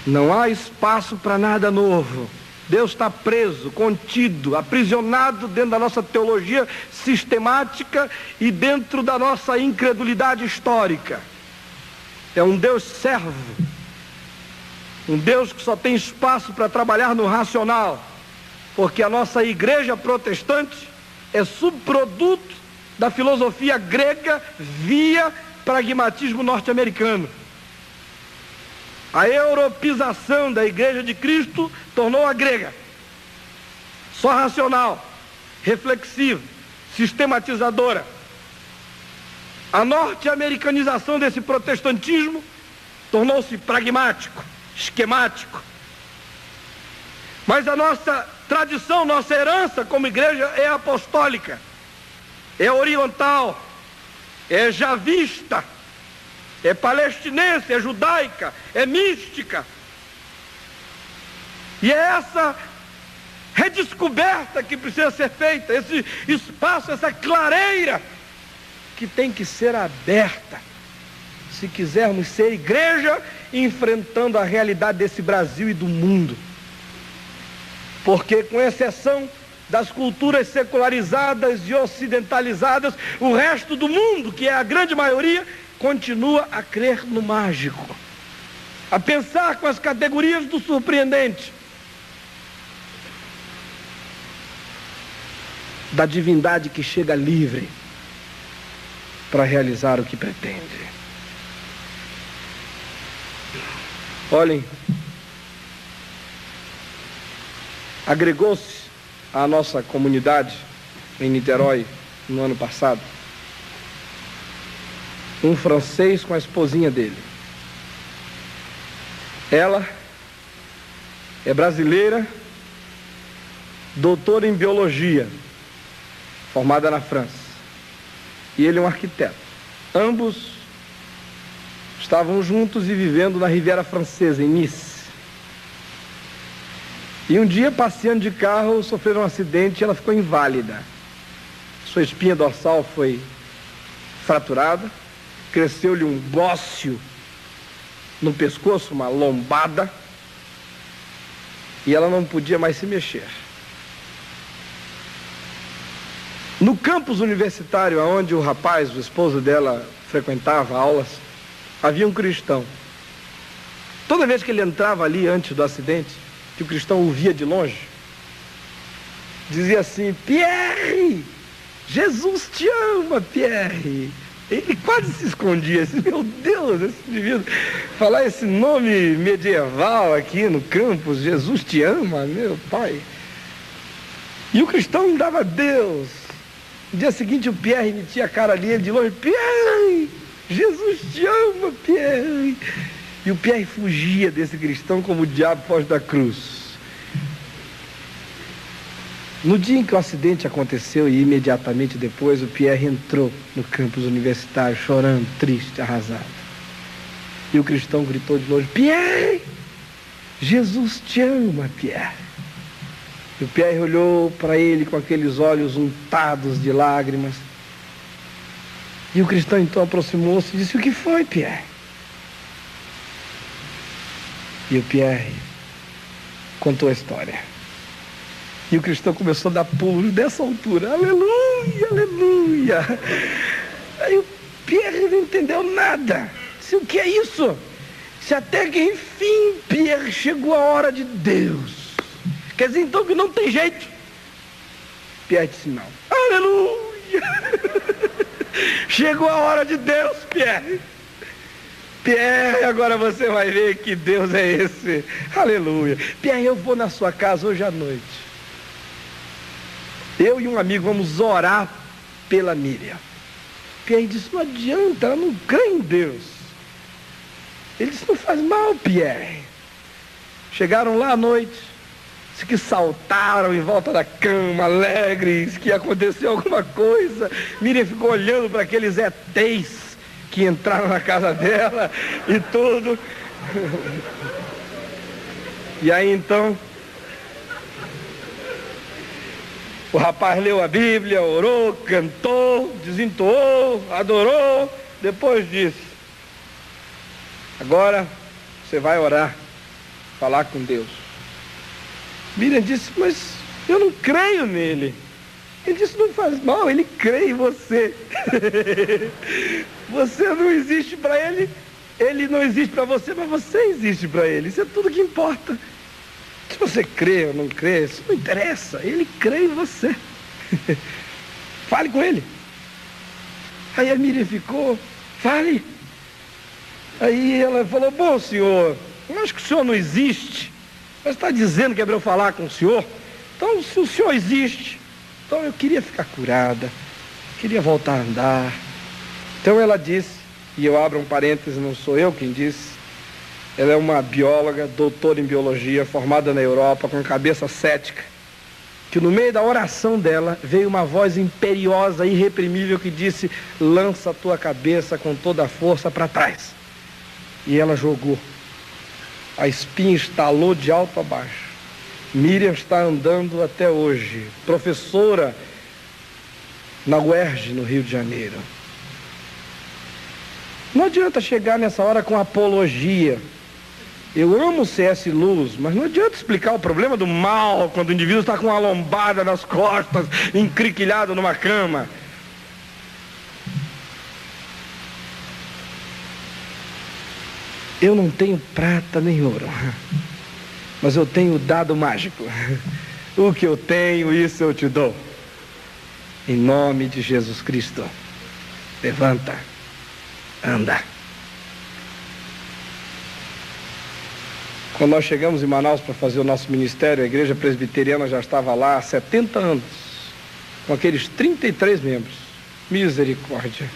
Não há espaço para nada novo. Deus está preso, contido, aprisionado dentro da nossa teologia sistemática e dentro da nossa incredulidade histórica. É um Deus servo. Um Deus que só tem espaço para trabalhar no racional. Porque a nossa igreja protestante é subproduto da filosofia grega via pragmatismo norte-americano. A europeização da igreja de Cristo tornou-a grega. Só racional, reflexiva, sistematizadora. A norte-americanização desse protestantismo tornou-se pragmático, esquemático. Mas a nossa tradição, nossa herança como igreja é apostólica, é oriental, é javista, é palestinense, é judaica, é mística. E é essa redescoberta que precisa ser feita, esse espaço, essa clareira que tem que ser aberta, se quisermos ser igreja enfrentando a realidade desse Brasil e do mundo. Porque, com exceção das culturas secularizadas e ocidentalizadas, o resto do mundo, que é a grande maioria, continua a crer no mágico, a pensar com as categorias do surpreendente, da divindade que chega livre para realizar o que pretende. Olhem, agregou-se à nossa comunidade em Niterói no ano passado um francês com a esposinha dele. Ela é brasileira, doutora em biologia, formada na França, e ele é um arquiteto. Ambos estavam juntos e vivendo na Riviera Francesa, em Nice. E um dia, passeando de carro, sofreram um acidente e ela ficou inválida. Sua espinha dorsal foi fraturada, cresceu-lhe um bócio no pescoço, uma lombada, e ela não podia mais se mexer. No campus universitário, onde o rapaz, o esposo dela, frequentava aulas, havia um cristão. Toda vez que ele entrava ali antes do acidente, que o cristão o via de longe, dizia assim: Pierre, Jesus te ama, Pierre. Ele quase se escondia, assim, meu Deus, esse indivíduo, falar esse nome medieval aqui no campus, Jesus te ama, meu pai. E o cristão dava Deus. No dia seguinte o Pierre metia a cara ali, ele de longe: Pierre, Jesus te ama, Pierre. E o Pierre fugia desse cristão como o diabo foge da cruz. No dia em que o acidente aconteceu e imediatamente depois, o Pierre entrou no campus universitário chorando, triste, arrasado. E o cristão gritou de longe: Pierre, Jesus te ama, Pierre. E o Pierre olhou para ele com aqueles olhos untados de lágrimas. E o cristão então aproximou-se e disse: o que foi, Pierre? E o Pierre contou a história. E o cristão começou a dar pulos dessa altura. Aleluia, aleluia. Aí o Pierre não entendeu nada. Disse: o que é isso? Disse: até que enfim, Pierre, chegou a hora de Deus. Quer dizer então que não tem jeito? Pierre disse: não. Aleluia. Chegou a hora de Deus, Pierre. Pierre, agora você vai ver que Deus é esse. Aleluia. Pierre, eu vou na sua casa hoje à noite. Eu e um amigo vamos orar pela Miriam. Pierre disse: não adianta, ela não crê em Deus. Ele disse: não faz mal, Pierre. Chegaram lá à noite, disse que saltaram em volta da cama, alegres, que aconteceu alguma coisa. Miriam ficou olhando para aqueles ETs que entraram na casa dela e tudo. E aí então o rapaz leu a Bíblia, orou, cantou, desentoou, adorou, depois disse: agora você vai orar, falar com Deus. Miriam disse: mas eu não creio nele. Ele disse: não faz mal, ele crê em você. Você não existe para ele, ele não existe para você, mas você existe para ele. Isso é tudo que importa. Se você crê ou não crê, isso não interessa. Ele crê em você. Fale com ele. Aí a Miriam ficou: fale. Aí ela falou: bom, senhor, eu acho que o senhor não existe, mas está dizendo que é para eu falar com o senhor. Então, se o senhor existe, então eu queria ficar curada, queria voltar a andar. Então ela disse, e eu abro um parêntese, não sou eu quem disse, ela é uma bióloga, doutora em biologia, formada na Europa, com cabeça cética, que no meio da oração dela veio uma voz imperiosa, irreprimível, que disse: lança a tua cabeça com toda a força para trás. E ela jogou. A espinha estalou de alto a baixo. Miriam está andando até hoje, professora na UERJ, no Rio de Janeiro. Não adianta chegar nessa hora com apologia. Eu amo C.S. Lewis, mas não adianta explicar o problema do mal quando o indivíduo está com uma lombada nas costas, encriquilhado numa cama. Eu não tenho prata nem ouro, mas eu tenho o dado mágico. O que eu tenho, isso eu te dou. Em nome de Jesus Cristo, levanta, anda. Quando nós chegamos em Manaus para fazer o nosso ministério, a igreja presbiteriana já estava lá há 70 anos, com aqueles 33 membros. Misericórdia.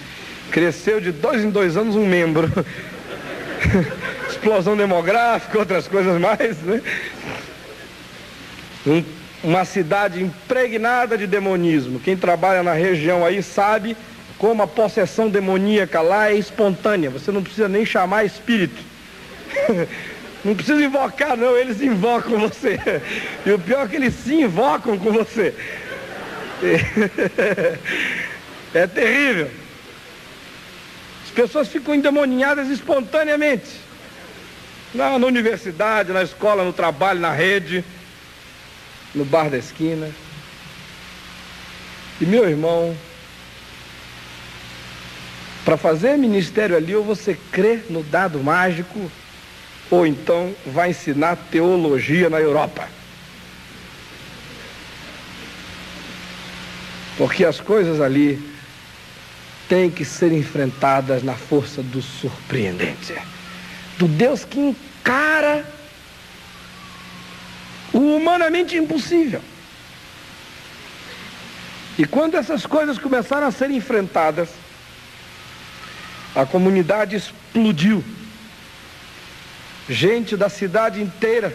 Cresceu de 2 em 2 anos um membro. Explosão demográfica, outras coisas mais, né? Uma cidade impregnada de demonismo. Quem trabalha na região aí sabe como a possessão demoníaca lá é espontânea. Você não precisa nem chamar espírito. Não precisa invocar, não, eles invocam você. E o pior é que eles se invocam com você. É terrível. As pessoas ficam endemoninhadas espontaneamente. Na universidade, na escola, no trabalho, na rede, no bar da esquina. E meu irmão, para fazer ministério ali, ou você crê no dado mágico, ou então vai ensinar teologia na Europa. Porque as coisas ali têm que ser enfrentadas na força do surpreendente, do Deus que encara o humanamente impossível. E quando essas coisas começaram a ser enfrentadas, A comunidade explodiu. Gente da cidade inteira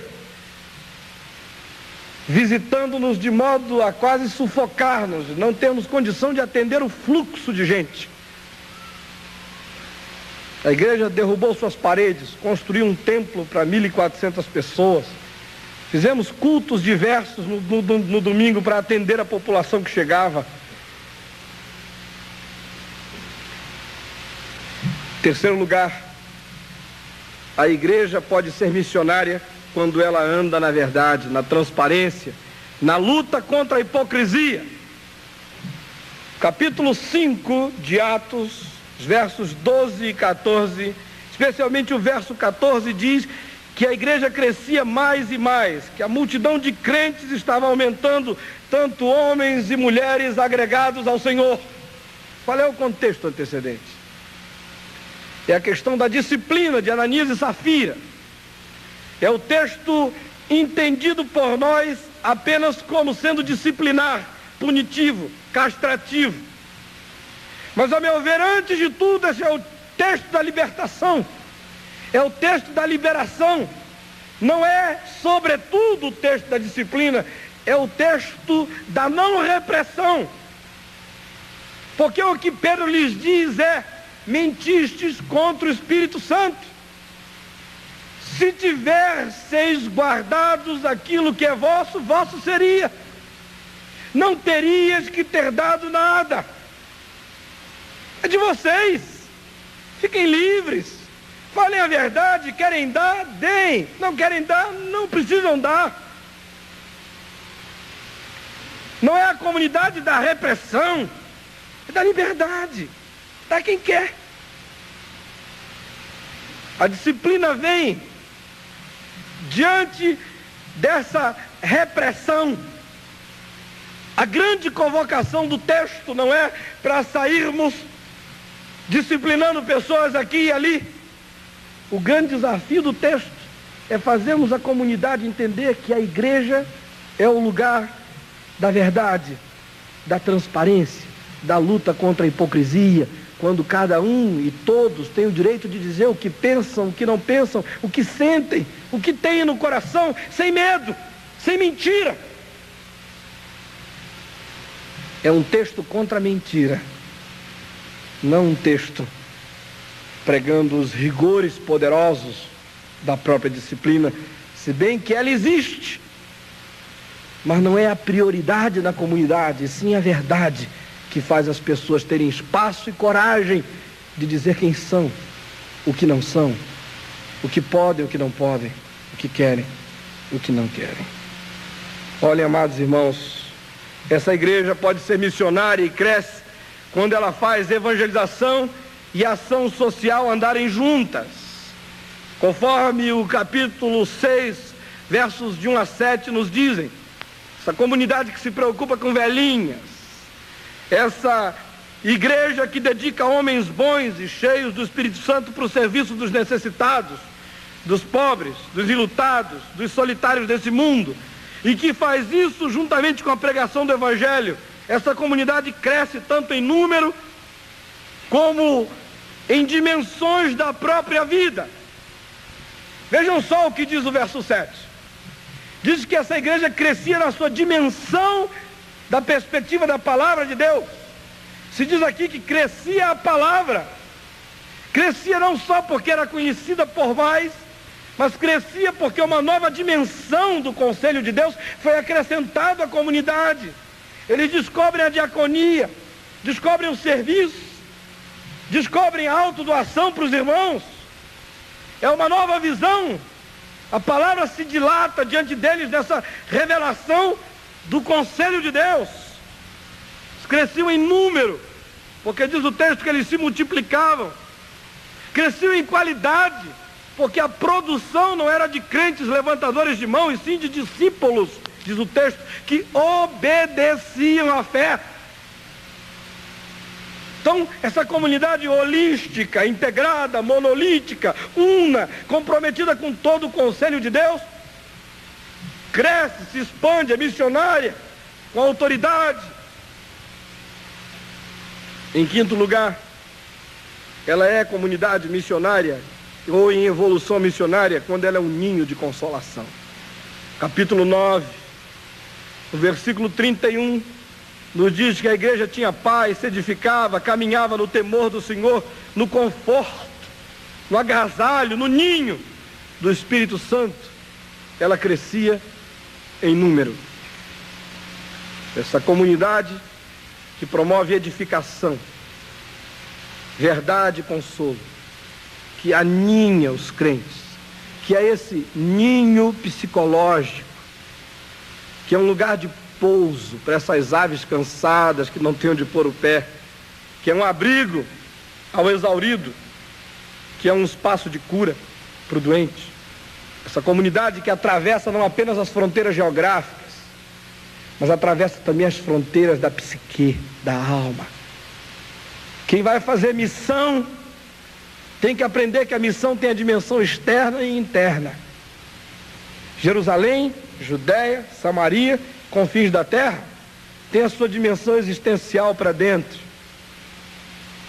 visitando-nos de modo a quase sufocar-nos. Não temos condição de atender o fluxo de gente. A igreja derrubou suas paredes, construiu um templo para 1.400 pessoas. Fizemos cultos diversos no domingo para atender a população que chegava. Terceiro lugar, a igreja pode ser missionária quando ela anda na verdade, na transparência, na luta contra a hipocrisia. Capítulo 5 de Atos, os versos 12 e 14, especialmente o verso 14 diz que a igreja crescia mais e mais, que a multidão de crentes estava aumentando, tanto homens e mulheres agregados ao Senhor. Qual é o contexto antecedente? É a questão da disciplina de Ananias e Safira. É o texto entendido por nós apenas como sendo disciplinar, punitivo, castrativo. Mas, a meu ver, antes de tudo, esse é o texto da libertação. É o texto da liberação. Não é, sobretudo, o texto da disciplina. É o texto da não repressão. Porque o que Pedro lhes diz é: mentistes contra o Espírito Santo. Se tivesseis guardados aquilo que é vosso, vosso seria. Não terias que ter dado nada. É de vocês. Fiquem livres. Falem a verdade. Querem dar? Deem. Não querem dar? Não precisam dar. Não é a comunidade da repressão. É da liberdade. Dá quem quer. A disciplina vem diante dessa repressão. A grande convocação do texto não é para sairmos disciplinando pessoas aqui e ali. O grande desafio do texto é fazermos a comunidade entender que a igreja é o lugar da verdade, da transparência, da luta contra a hipocrisia, quando cada um e todos têm o direito de dizer o que pensam, o que não pensam, o que sentem, o que têm no coração, sem medo, sem mentira. É um texto contra a mentira, não um texto pregando os rigores poderosos da própria disciplina, se bem que ela existe, mas não é a prioridade da comunidade, sim a verdade que faz as pessoas terem espaço e coragem de dizer quem são, o que não são, o que podem, o que não podem, o que querem, o que não querem. Olhem, amados irmãos, essa igreja pode ser missionária e cresce quando ela faz evangelização e ação social andarem juntas. Conforme o capítulo 6, versos de 1 a 7 nos dizem, essa comunidade que se preocupa com velhinhas, essa igreja que dedica homens bons e cheios do Espírito Santo para o serviço dos necessitados, dos pobres, dos enlutados, dos solitários desse mundo, e que faz isso juntamente com a pregação do Evangelho. Essa comunidade cresce tanto em número como em dimensões da própria vida. Vejam só o que diz o verso 7. Diz que essa igreja crescia na sua dimensão da perspectiva da palavra de Deus. Se diz aqui que crescia a palavra. Crescia não só porque era conhecida por mais, mas crescia porque uma nova dimensão do conselho de Deus foi acrescentado à comunidade. Eles descobrem a diaconia, descobrem o serviço, descobrem a autodoação para os irmãos. É uma nova visão. A palavra se dilata diante deles nessa revelação do conselho de Deus. Eles cresciam em número, porque diz o texto que eles se multiplicavam. Cresciam em qualidade, porque a produção não era de crentes levantadores de mão, e sim de discípulos, diz o texto, que obedeciam à fé. Então, essa comunidade holística, integrada, monolítica, una, comprometida com todo o conselho de Deus, cresce, se expande, é missionária, com autoridade. Em quinto lugar, ela é comunidade missionária ou em evolução missionária quando ela é um ninho de consolação. Capítulo 9, no versículo 31, nos diz que a igreja tinha paz, se edificava, caminhava no temor do Senhor, no conforto, no agasalho, no ninho do Espírito Santo. Ela crescia em número. Essa comunidade que promove edificação, verdade e consolo, que aninha os crentes, que é esse ninho psicológico, que é um lugar de pouso para essas aves cansadas que não têm onde pôr o pé, que é um abrigo ao exaurido, que é um espaço de cura para o doente. Essa comunidade que atravessa não apenas as fronteiras geográficas, mas atravessa também as fronteiras da psique, da alma. Quem vai fazer missão tem que aprender que a missão tem a dimensão externa e interna. Jerusalém, Judéia, Samaria, confins da terra, tem a sua dimensão existencial para dentro.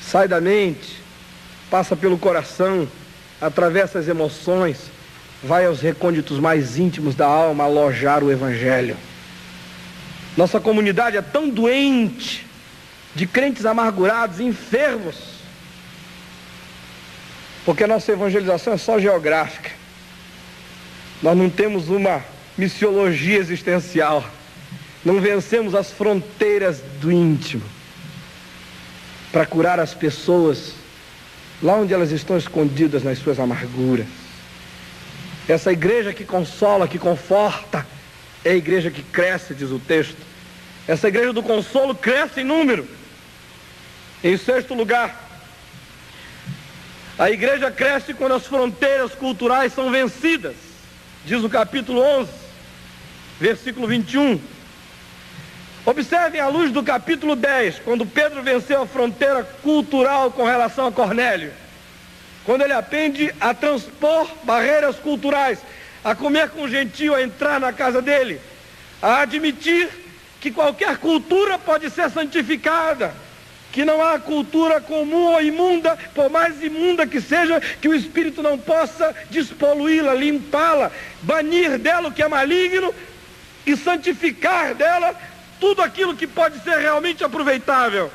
Sai da mente, passa pelo coração, atravessa as emoções, vai aos recônditos mais íntimos da alma alojar o Evangelho. Nossa comunidade é tão doente, de crentes amargurados, enfermos, porque a nossa evangelização é só geográfica. Nós não temos uma missiologia existencial, não vencemos as fronteiras do íntimo para curar as pessoas lá onde elas estão escondidas nas suas amarguras. Essa igreja que consola, que conforta, é a igreja que cresce, diz o texto. Essa igreja do consolo cresce em número. Em sexto lugar, a igreja cresce quando as fronteiras culturais são vencidas. Diz o capítulo 11, versículo 21. Observem a luz do capítulo 10, quando Pedro venceu a fronteira cultural com relação a Cornélio. Quando ele aprende a transpor barreiras culturais, a comer com o gentio, a entrar na casa dele, a admitir que qualquer cultura pode ser santificada, que não há cultura comum ou imunda, por mais imunda que seja, que o Espírito não possa despoluí-la, limpá-la, banir dela o que é maligno e santificar dela tudo aquilo que pode ser realmente aproveitável.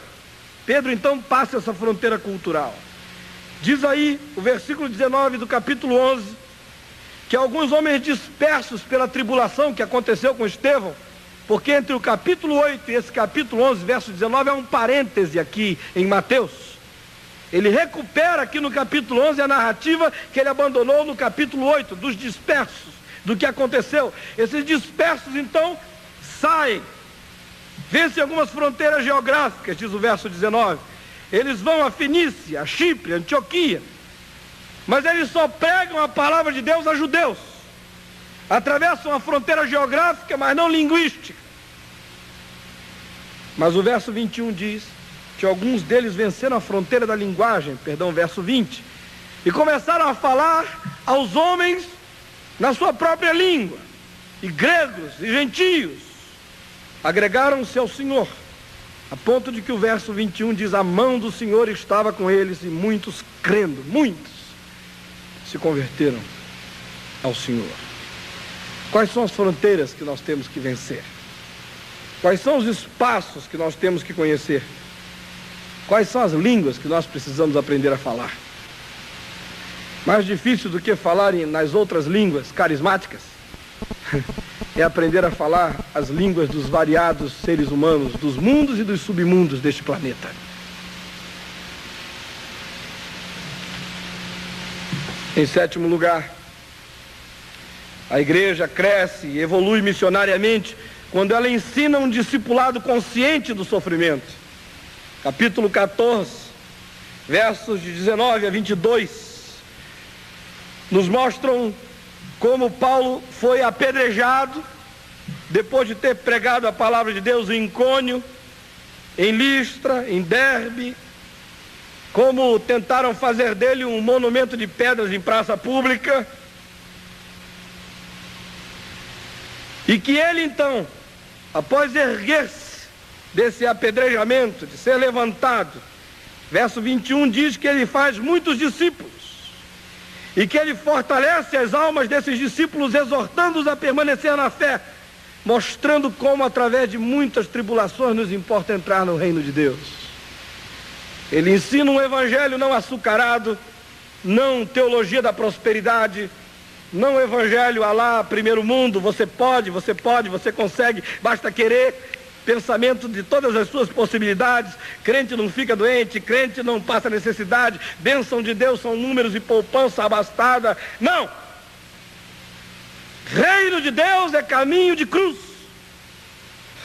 Pedro então passa essa fronteira cultural. Diz aí o versículo 19 do capítulo 11, que alguns homens dispersos pela tribulação que aconteceu com Estevão, porque entre o capítulo 8 e esse capítulo 11, verso 19, há um parêntese aqui em Mateus. Ele recupera aqui no capítulo 11 a narrativa que ele abandonou no capítulo 8, dos dispersos, do que aconteceu. Esses dispersos então saem, vencem algumas fronteiras geográficas, diz o verso 19. Eles vão a Fenícia, a Chipre, a Antioquia, mas eles só pregam a palavra de Deus a judeus. Atravessam a fronteira geográfica, mas não linguística. Mas o verso 21 diz que alguns deles venceram a fronteira da linguagem, verso 20, e começaram a falar aos homens na sua própria língua, e gregos e gentios agregaram-se ao Senhor, a ponto de que o verso 21 diz: a mão do Senhor estava com eles, e muitos crendo, muitos se converteram ao Senhor. Quais são as fronteiras que nós temos que vencer? Quais são os espaços que nós temos que conhecer? Quais são as línguas que nós precisamos aprender a falar? Mais difícil do que falar nas outras línguas carismáticas é aprender a falar as línguas dos variados seres humanos, dos mundos e dos submundos deste planeta. Em sétimo lugar, a igreja cresce e evolui missionariamente quando ela ensina um discipulado consciente do sofrimento. Capítulo 14, versos de 19 a 22, nos mostram como Paulo foi apedrejado depois de ter pregado a palavra de Deus em Icônio, em Listra, em Derbe, como tentaram fazer dele um monumento de pedras em praça pública, e que ele então, após erguer-se desse apedrejamento, de ser levantado, Verso 21 diz que ele faz muitos discípulos e que ele fortalece as almas desses discípulos, exortando-os a permanecer na fé, mostrando como através de muitas tribulações nos importa entrar no reino de Deus. Ele ensina um evangelho não açucarado, não teologia da prosperidade, não evangelho à lá primeiro mundo, você pode, você consegue, basta querer. Pensamento de todas as suas possibilidades, crente não fica doente, crente não passa necessidade, bênção de Deus são números e poupança abastada. Não! Reino de Deus é caminho de cruz.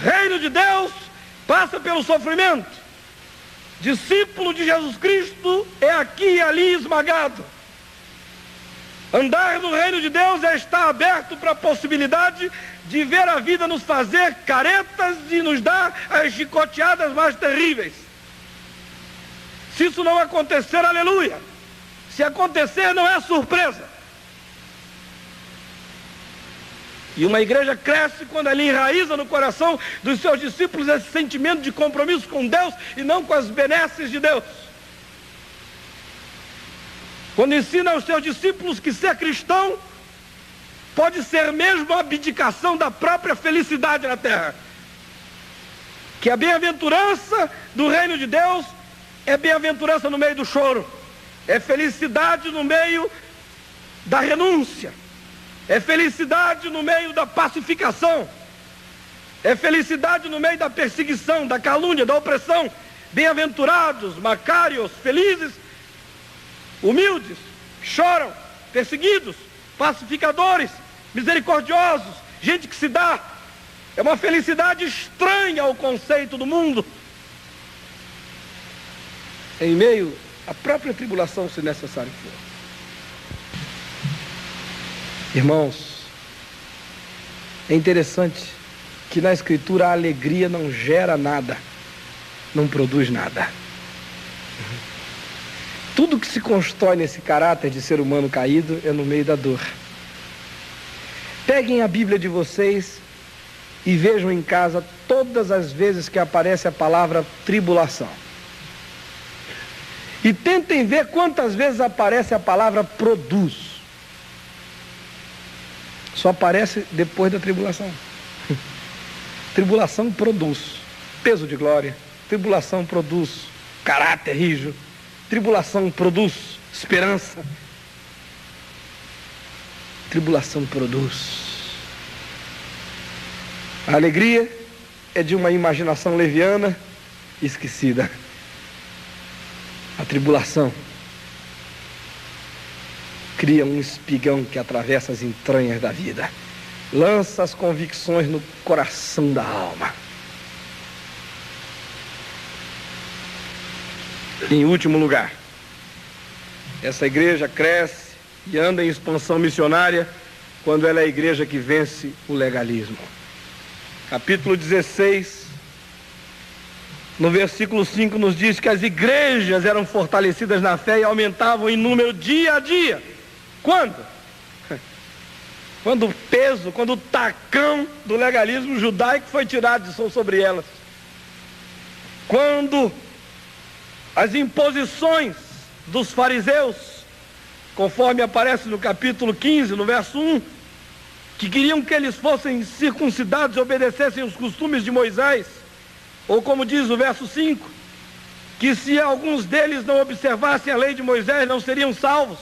Reino de Deus passa pelo sofrimento. Discípulo de Jesus Cristo é aqui e ali esmagado. Andar no reino de Deus é estar aberto para a possibilidade de ver a vida nos fazer caretas e nos dar as chicoteadas mais terríveis. Se isso não acontecer, aleluia. Se acontecer, não é surpresa. E uma igreja cresce quando ela enraiza no coração dos seus discípulos esse sentimento de compromisso com Deus e não com as benesses de Deus. Quando ensina aos seus discípulos que ser cristão pode ser mesmo a abdicação da própria felicidade na terra. Que a bem-aventurança do reino de Deus é bem-aventurança no meio do choro. É felicidade no meio da renúncia. É felicidade no meio da pacificação. É felicidade no meio da perseguição, da calúnia, da opressão. Bem-aventurados, macários, felizes, humildes, choram, perseguidos, pacificadores, misericordiosos, gente que se dá. É uma felicidade estranha ao conceito do mundo. Em meio à própria tribulação, se necessário for. Irmãos, é interessante que na Escritura a alegria não gera nada, não produz nada. Tudo que se constrói nesse caráter de ser humano caído é no meio da dor. Peguem a Bíblia de vocês e vejam em casa todas as vezes que aparece a palavra tribulação. E tentem ver quantas vezes aparece a palavra produz. Só aparece depois da tribulação. Tribulação produz peso de glória. Tribulação produz caráter rijo. Tribulação produz esperança. Tribulação produz. A alegria é de uma imaginação leviana e esquecida. A tribulação cria um espigão que atravessa as entranhas da vida, lança as convicções no coração da alma. Em último lugar, essa igreja cresce e anda em expansão missionária quando ela é a igreja que vence o legalismo. Capítulo 16, no versículo 5 nos diz que as igrejas eram fortalecidas na fé e aumentavam em número dia a dia. Quando? Quando o peso, quando o tacão do legalismo judaico foi tirado sobre elas. Quando as imposições dos fariseus, conforme aparece no capítulo 15, no verso 1, que queriam que eles fossem circuncidados e obedecessem os costumes de Moisés, ou como diz o verso 5, que se alguns deles não observassem a lei de Moisés, não seriam salvos.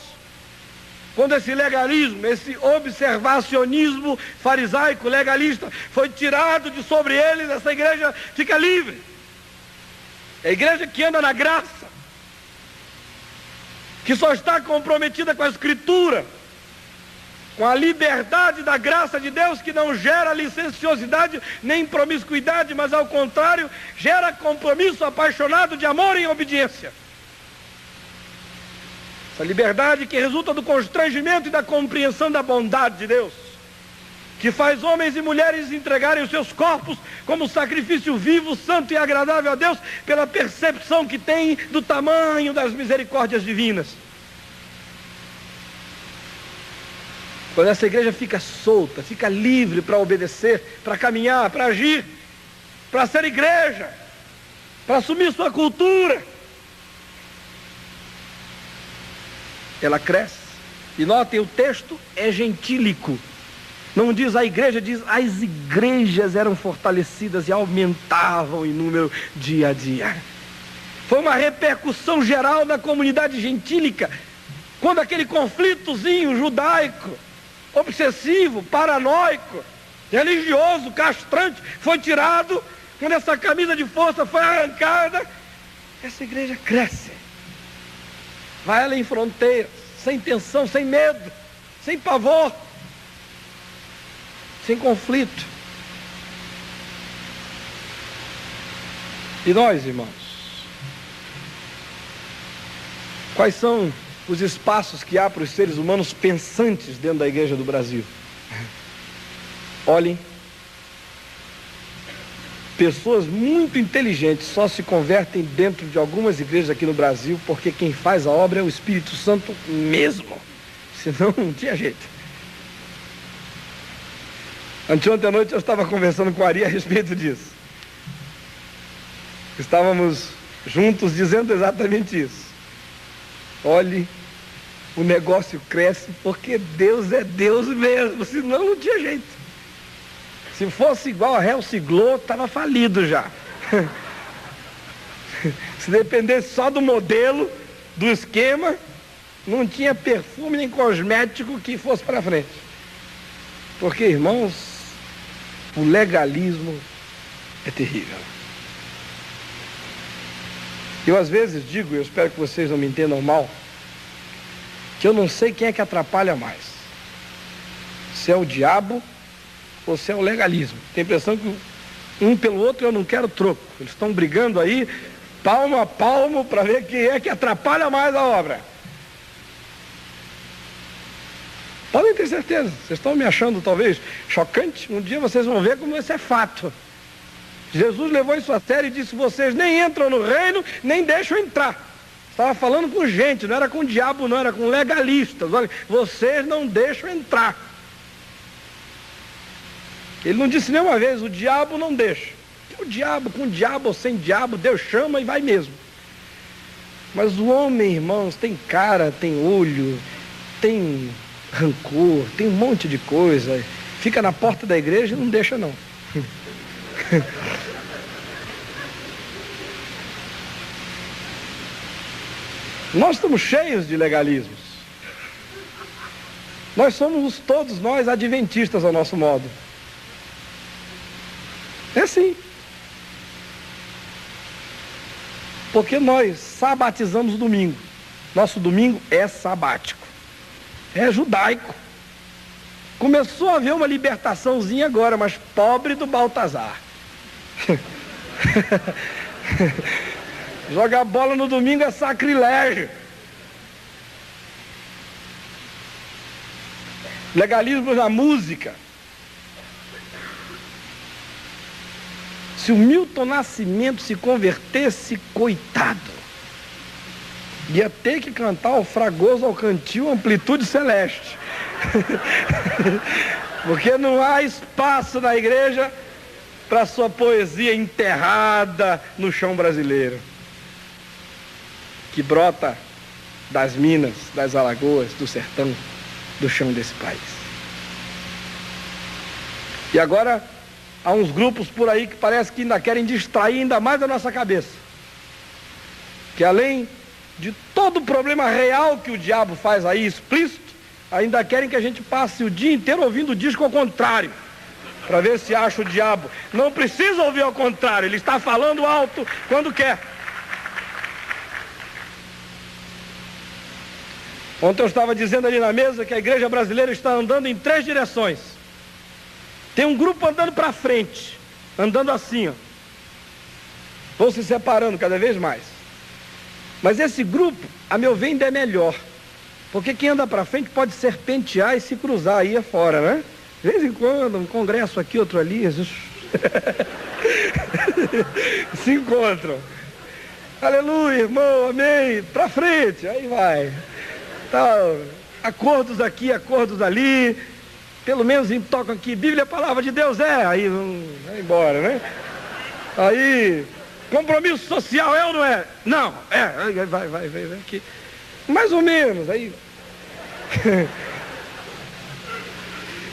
Quando esse legalismo, esse observacionismo farisaico, legalista, foi tirado de sobre eles, essa igreja fica livre. É a igreja que anda na graça, que só está comprometida com a Escritura, com a liberdade da graça de Deus, que não gera licenciosidade nem promiscuidade, mas ao contrário, gera compromisso apaixonado de amor e obediência. Essa liberdade que resulta do constrangimento e da compreensão da bondade de Deus, que faz homens e mulheres entregarem os seus corpos como sacrifício vivo, santo e agradável a Deus, pela percepção que tem do tamanho das misericórdias divinas. Quando essa igreja fica solta, fica livre para obedecer, para caminhar, para agir, para ser igreja, para assumir sua cultura, ela cresce. E notem, o texto é gentílico. Não diz a igreja, diz as igrejas eram fortalecidas e aumentavam em número dia a dia. Foi uma repercussão geral da comunidade gentílica, quando aquele conflitozinho judaico, obsessivo, paranoico, religioso, castrante, foi tirado, quando essa camisa de força foi arrancada, essa igreja cresce. Vai além fronteiras, sem tensão, sem medo, sem pavor, sem conflito. E nós, irmãos, quais são os espaços que há para os seres humanos pensantes dentro da igreja do Brasil? Olhem, pessoas muito inteligentes só se convertem dentro de algumas igrejas aqui no Brasil, porque quem faz a obra é o Espírito Santo mesmo, senão não tinha jeito. Anteontem à noite eu estava conversando com a Ari a respeito disso. Estávamos juntos dizendo exatamente isso. Olhe, o negócio cresce porque Deus é Deus mesmo, senão não tinha jeito. Se fosse igual a Helsi Glow, estava falido já. Se dependesse só do modelo, do esquema, não tinha perfume nem cosmético que fosse para frente. Porque, irmãos, o legalismo é terrível. Eu às vezes digo, eu espero que vocês não me entendam mal, que eu não sei quem é que atrapalha mais. Se é o diabo ou se é o legalismo. Tem a impressão que um pelo outro eu não quero troco. Eles estão brigando aí, palmo a palmo, para ver quem é que atrapalha mais a obra. Podem ter certeza, vocês estão me achando talvez chocante? Um dia vocês vão ver como isso é fato. Jesus levou isso a sério e disse: vocês nem entram no reino, nem deixam entrar. Estava falando com gente, não era com o diabo não, era com legalistas. Olha, vocês não deixam entrar. Ele não disse nenhuma vez: o diabo não deixa. O diabo, com diabo ou sem diabo, Deus chama e vai mesmo. Mas o homem, irmãos, tem cara, tem olho, tem rancor, tem um monte de coisa. Fica na porta da igreja e não deixa não. Nós estamos cheios de legalismos. Nós somos todos nós adventistas ao nosso modo. É assim. Porque nós sabatizamos o domingo. Nosso domingo é sabático. É judaico. Começou a haver uma libertaçãozinha agora, mas pobre do Baltazar. Jogar bola no domingo é sacrilégio. Legalismo na música. Se o Milton Nascimento se convertesse, coitado, ia ter que cantar o Fragoso ao Cantil Amplitude Celeste. Porque não há espaço na igreja para sua poesia enterrada no chão brasileiro, que brota das minas, das alagoas, do sertão, do chão desse país. E agora há uns grupos por aí que parece que ainda querem distrair ainda mais a nossa cabeça, que além de todo o problema real que o diabo faz aí explícito, ainda querem que a gente passe o dia inteiro ouvindo o disco ao contrário, para ver se acha o diabo. Não precisa ouvir ao contrário, ele está falando alto quando quer. Ontem eu estava dizendo ali na mesa que a igreja brasileira está andando em 3 direções. Tem um grupo andando para frente, andando assim, ó. Vão se separando cada vez mais. Mas esse grupo, a meu ver, ainda é melhor. Porque quem anda para frente pode serpentear e se cruzar aí afora, né? De vez em quando, um congresso aqui, outro ali, se encontram. Aleluia, irmão, amém, para frente, aí vai. Tal, acordos aqui, acordos ali, pelo menos tocam aqui, Bíblia é a palavra de Deus, aí vai embora, né? Aí, compromisso social é ou não é? Não, vai aqui. Mais ou menos, aí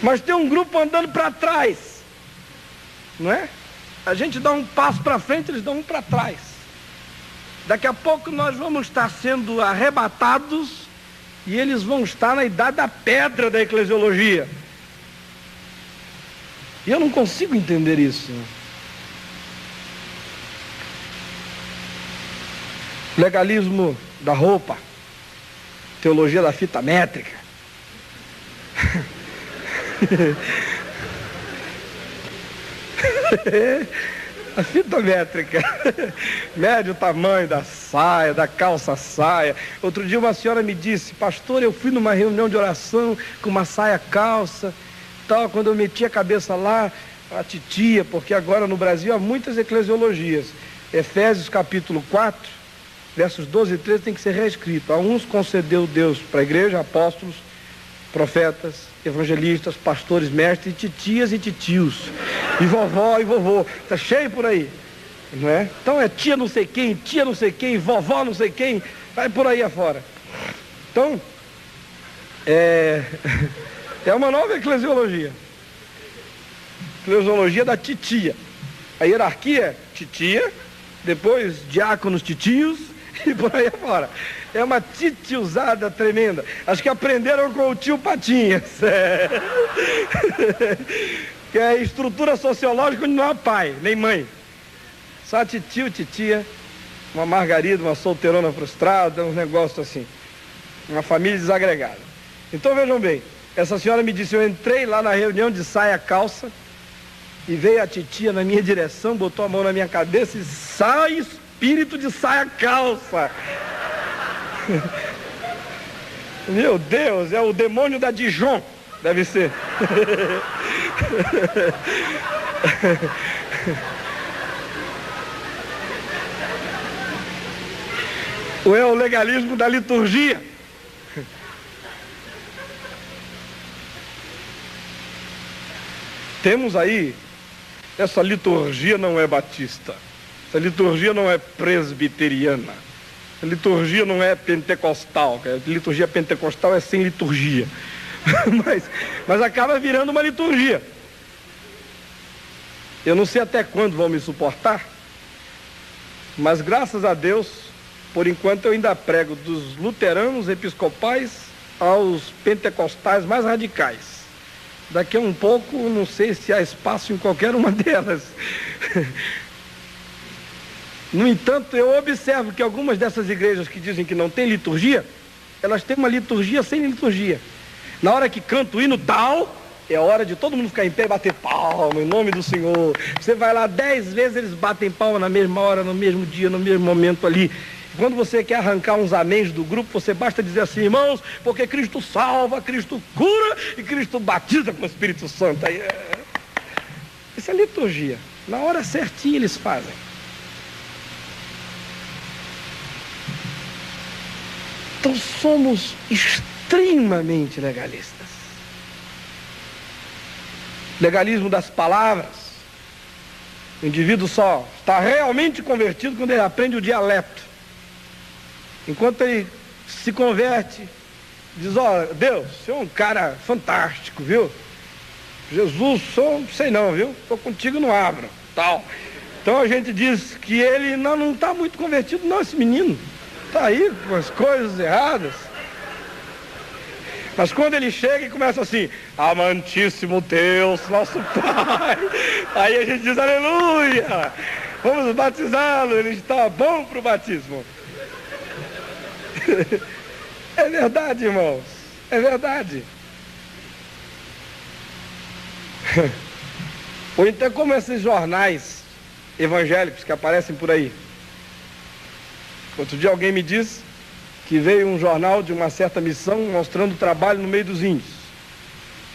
Mas tem um grupo andando para trás, não é? A gente dá um passo para frente, eles dão um para trás. Daqui a pouco nós vamos estar sendo arrebatados e eles vão estar na idade da pedra da eclesiologia. E eu não consigo entender isso. Legalismo da roupa, teologia da fita métrica. A fita métrica mede o tamanho da saia, da calça saia. Outro dia uma senhora me disse: pastor, eu fui numa reunião de oração com uma saia calça tal, quando eu meti a cabeça lá, a titia, porque agora no Brasil há muitas eclesiologias. Efésios capítulo 4, versos 12 e 13 tem que ser reescrito. A uns concedeu Deus para a igreja, apóstolos, profetas, evangelistas, pastores, mestres, e titias e titios, e vovó e vovô, está cheio por aí, não é? Então é tia não sei quem, vovó não sei quem, vai por aí afora. Então, é uma nova eclesiologia da titia. A hierarquia é titia, depois diáconos titios, e por aí afora. É uma titiuzada tremenda. Acho que aprenderam com o tio Patinhas. Que é estrutura sociológica onde não há pai, nem mãe. Só titio, titia, uma margarida, uma solteirona frustrada, um negócio assim. Uma família desagregada. Então vejam bem, essa senhora me disse, eu entrei lá na reunião de saia calça, e veio a titia na minha direção, botou a mão na minha cabeça e sai espírito de saia calça. Meu Deus, é o demônio da Dijon, deve ser. Ou é o legalismo da liturgia. Temos aí, essa liturgia não é batista, essa liturgia não é presbiteriana, a liturgia não é pentecostal, a liturgia pentecostal é sem liturgia, mas acaba virando uma liturgia. Eu não sei até quando vão me suportar, mas graças a Deus, por enquanto eu ainda prego dos luteranos episcopais aos pentecostais mais radicais. Daqui a um pouco, não sei se há espaço em qualquer uma delas. No entanto, eu observo que algumas dessas igrejas que dizem que não tem liturgia, elas têm uma liturgia sem liturgia. Na hora que canta o hino tal, é hora de todo mundo ficar em pé e bater palma em nome do Senhor. Você vai lá 10 vezes, eles batem palma na mesma hora, no mesmo dia, no mesmo momento ali. Quando você quer arrancar uns améns do grupo, você basta dizer assim, irmãos, porque Cristo salva, Cristo cura e Cristo batiza com o Espírito Santo. Aí, isso é liturgia. Na hora certinha eles fazem. Então somos extremamente legalistas. Legalismo das palavras. O indivíduo só está realmente convertido quando ele aprende o dialeto. Enquanto ele se converte, diz, ó, Deus, você é um cara fantástico, viu? Jesus, sou, sei não, viu? Estou contigo, não abro, tal. Então a gente diz que ele não está muito convertido, não, esse menino. Está aí com as coisas erradas. Mas quando ele chega e começa assim, amantíssimo Deus, nosso Pai, aí a gente diz, aleluia, vamos batizá-lo, ele está bom para o batismo. É verdade, irmãos, é verdade. Ou então como esses jornais evangélicos que aparecem por aí. Outro dia alguém me disse que veio um jornal de uma certa missão mostrando o trabalho no meio dos índios,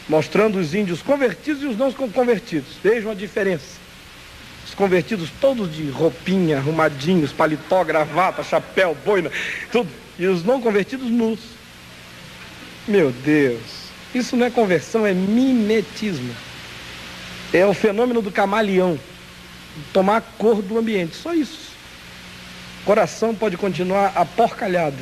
mostrando os índios convertidos e os não convertidos. Vejam a diferença. Os convertidos todos de roupinha, arrumadinhos, paletó, gravata, chapéu, boina, tudo. E os não convertidos nus. Meu Deus, isso não é conversão, é mimetismo. É o fenômeno do camaleão, tomar a cor do ambiente, só isso. O coração pode continuar aporcalhado.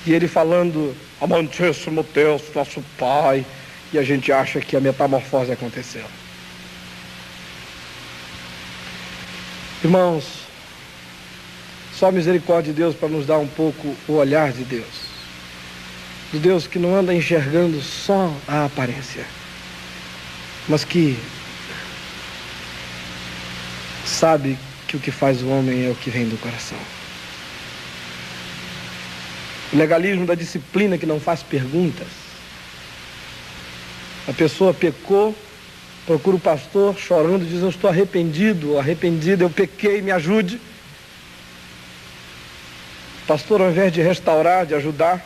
E ele falando amantíssimo Deus, nosso Pai, e a gente acha que a metamorfose aconteceu. Irmãos, só a misericórdia de Deus para nos dar um pouco o olhar de Deus. Do Deus que não anda enxergando só a aparência, mas que sabe que o que faz o homem é o que vem do coração. O legalismo da disciplina que não faz perguntas. A pessoa pecou, procura o pastor chorando, diz: eu estou arrependido, arrependida, eu pequei, me ajude. O pastor, ao invés de restaurar, de ajudar,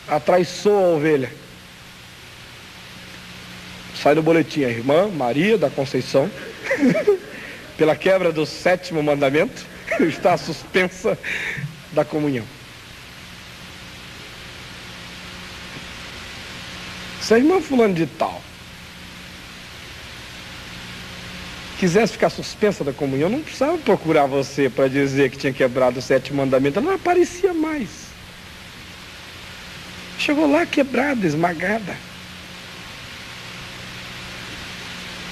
atraiçoa a ovelha. Sai no boletim: a irmã Maria da Conceição, pela quebra do 7º mandamento, está suspensa da comunhão. Se a irmã fulano de tal quisesse ficar suspensa da comunhão, não precisava procurar você para dizer que tinha quebrado o 7º mandamento. Ela não aparecia mais. Chegou lá quebrada, esmagada.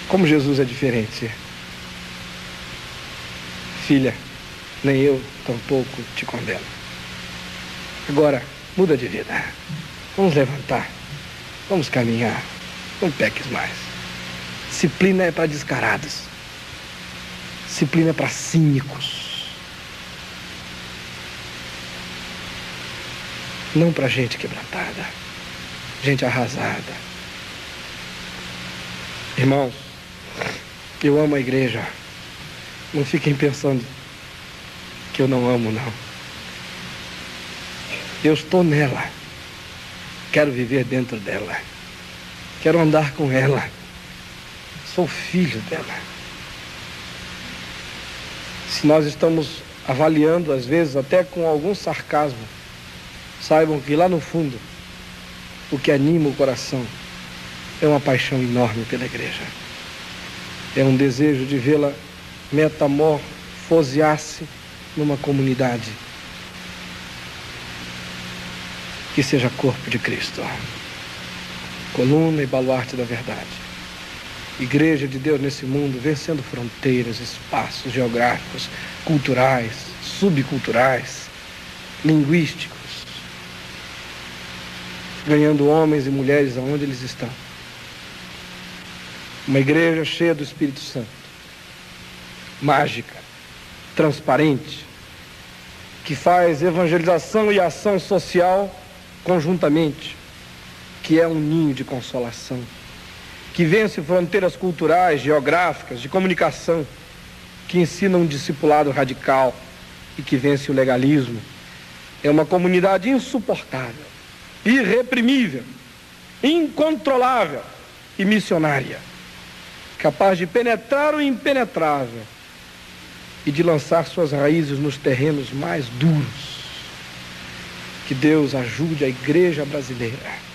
Como Jesus é diferente. Filha, nem eu tampouco te condeno. Agora, muda de vida. Vamos levantar. Vamos caminhar. Não peques mais. Disciplina é para descarados. Disciplina é para cínicos. Não para gente quebrantada. Gente arrasada. Irmãos, eu amo a igreja. Não fiquem pensando que eu não amo, não. Eu estou nela. Quero viver dentro dela. Quero andar com ela. Sou filho dela. Se nós estamos avaliando, às vezes, até com algum sarcasmo, saibam que lá no fundo, o que anima o coração é uma paixão enorme pela igreja. É um desejo de vê-la metamorfosear-se numa comunidade que seja corpo de Cristo, coluna e baluarte da verdade, igreja de Deus nesse mundo, vencendo fronteiras, espaços geográficos, culturais, subculturais, linguísticos, ganhando homens e mulheres aonde eles estão. Uma igreja cheia do Espírito Santo, mágica, transparente, que faz evangelização e ação social conjuntamente, que é um ninho de consolação, que vence fronteiras culturais, geográficas, de comunicação, que ensina um discipulado radical e que vence o legalismo. É uma comunidade insuportável, irreprimível, incontrolável e missionária, capaz de penetrar o impenetrável e de lançar suas raízes nos terrenos mais duros. Que Deus ajude a igreja brasileira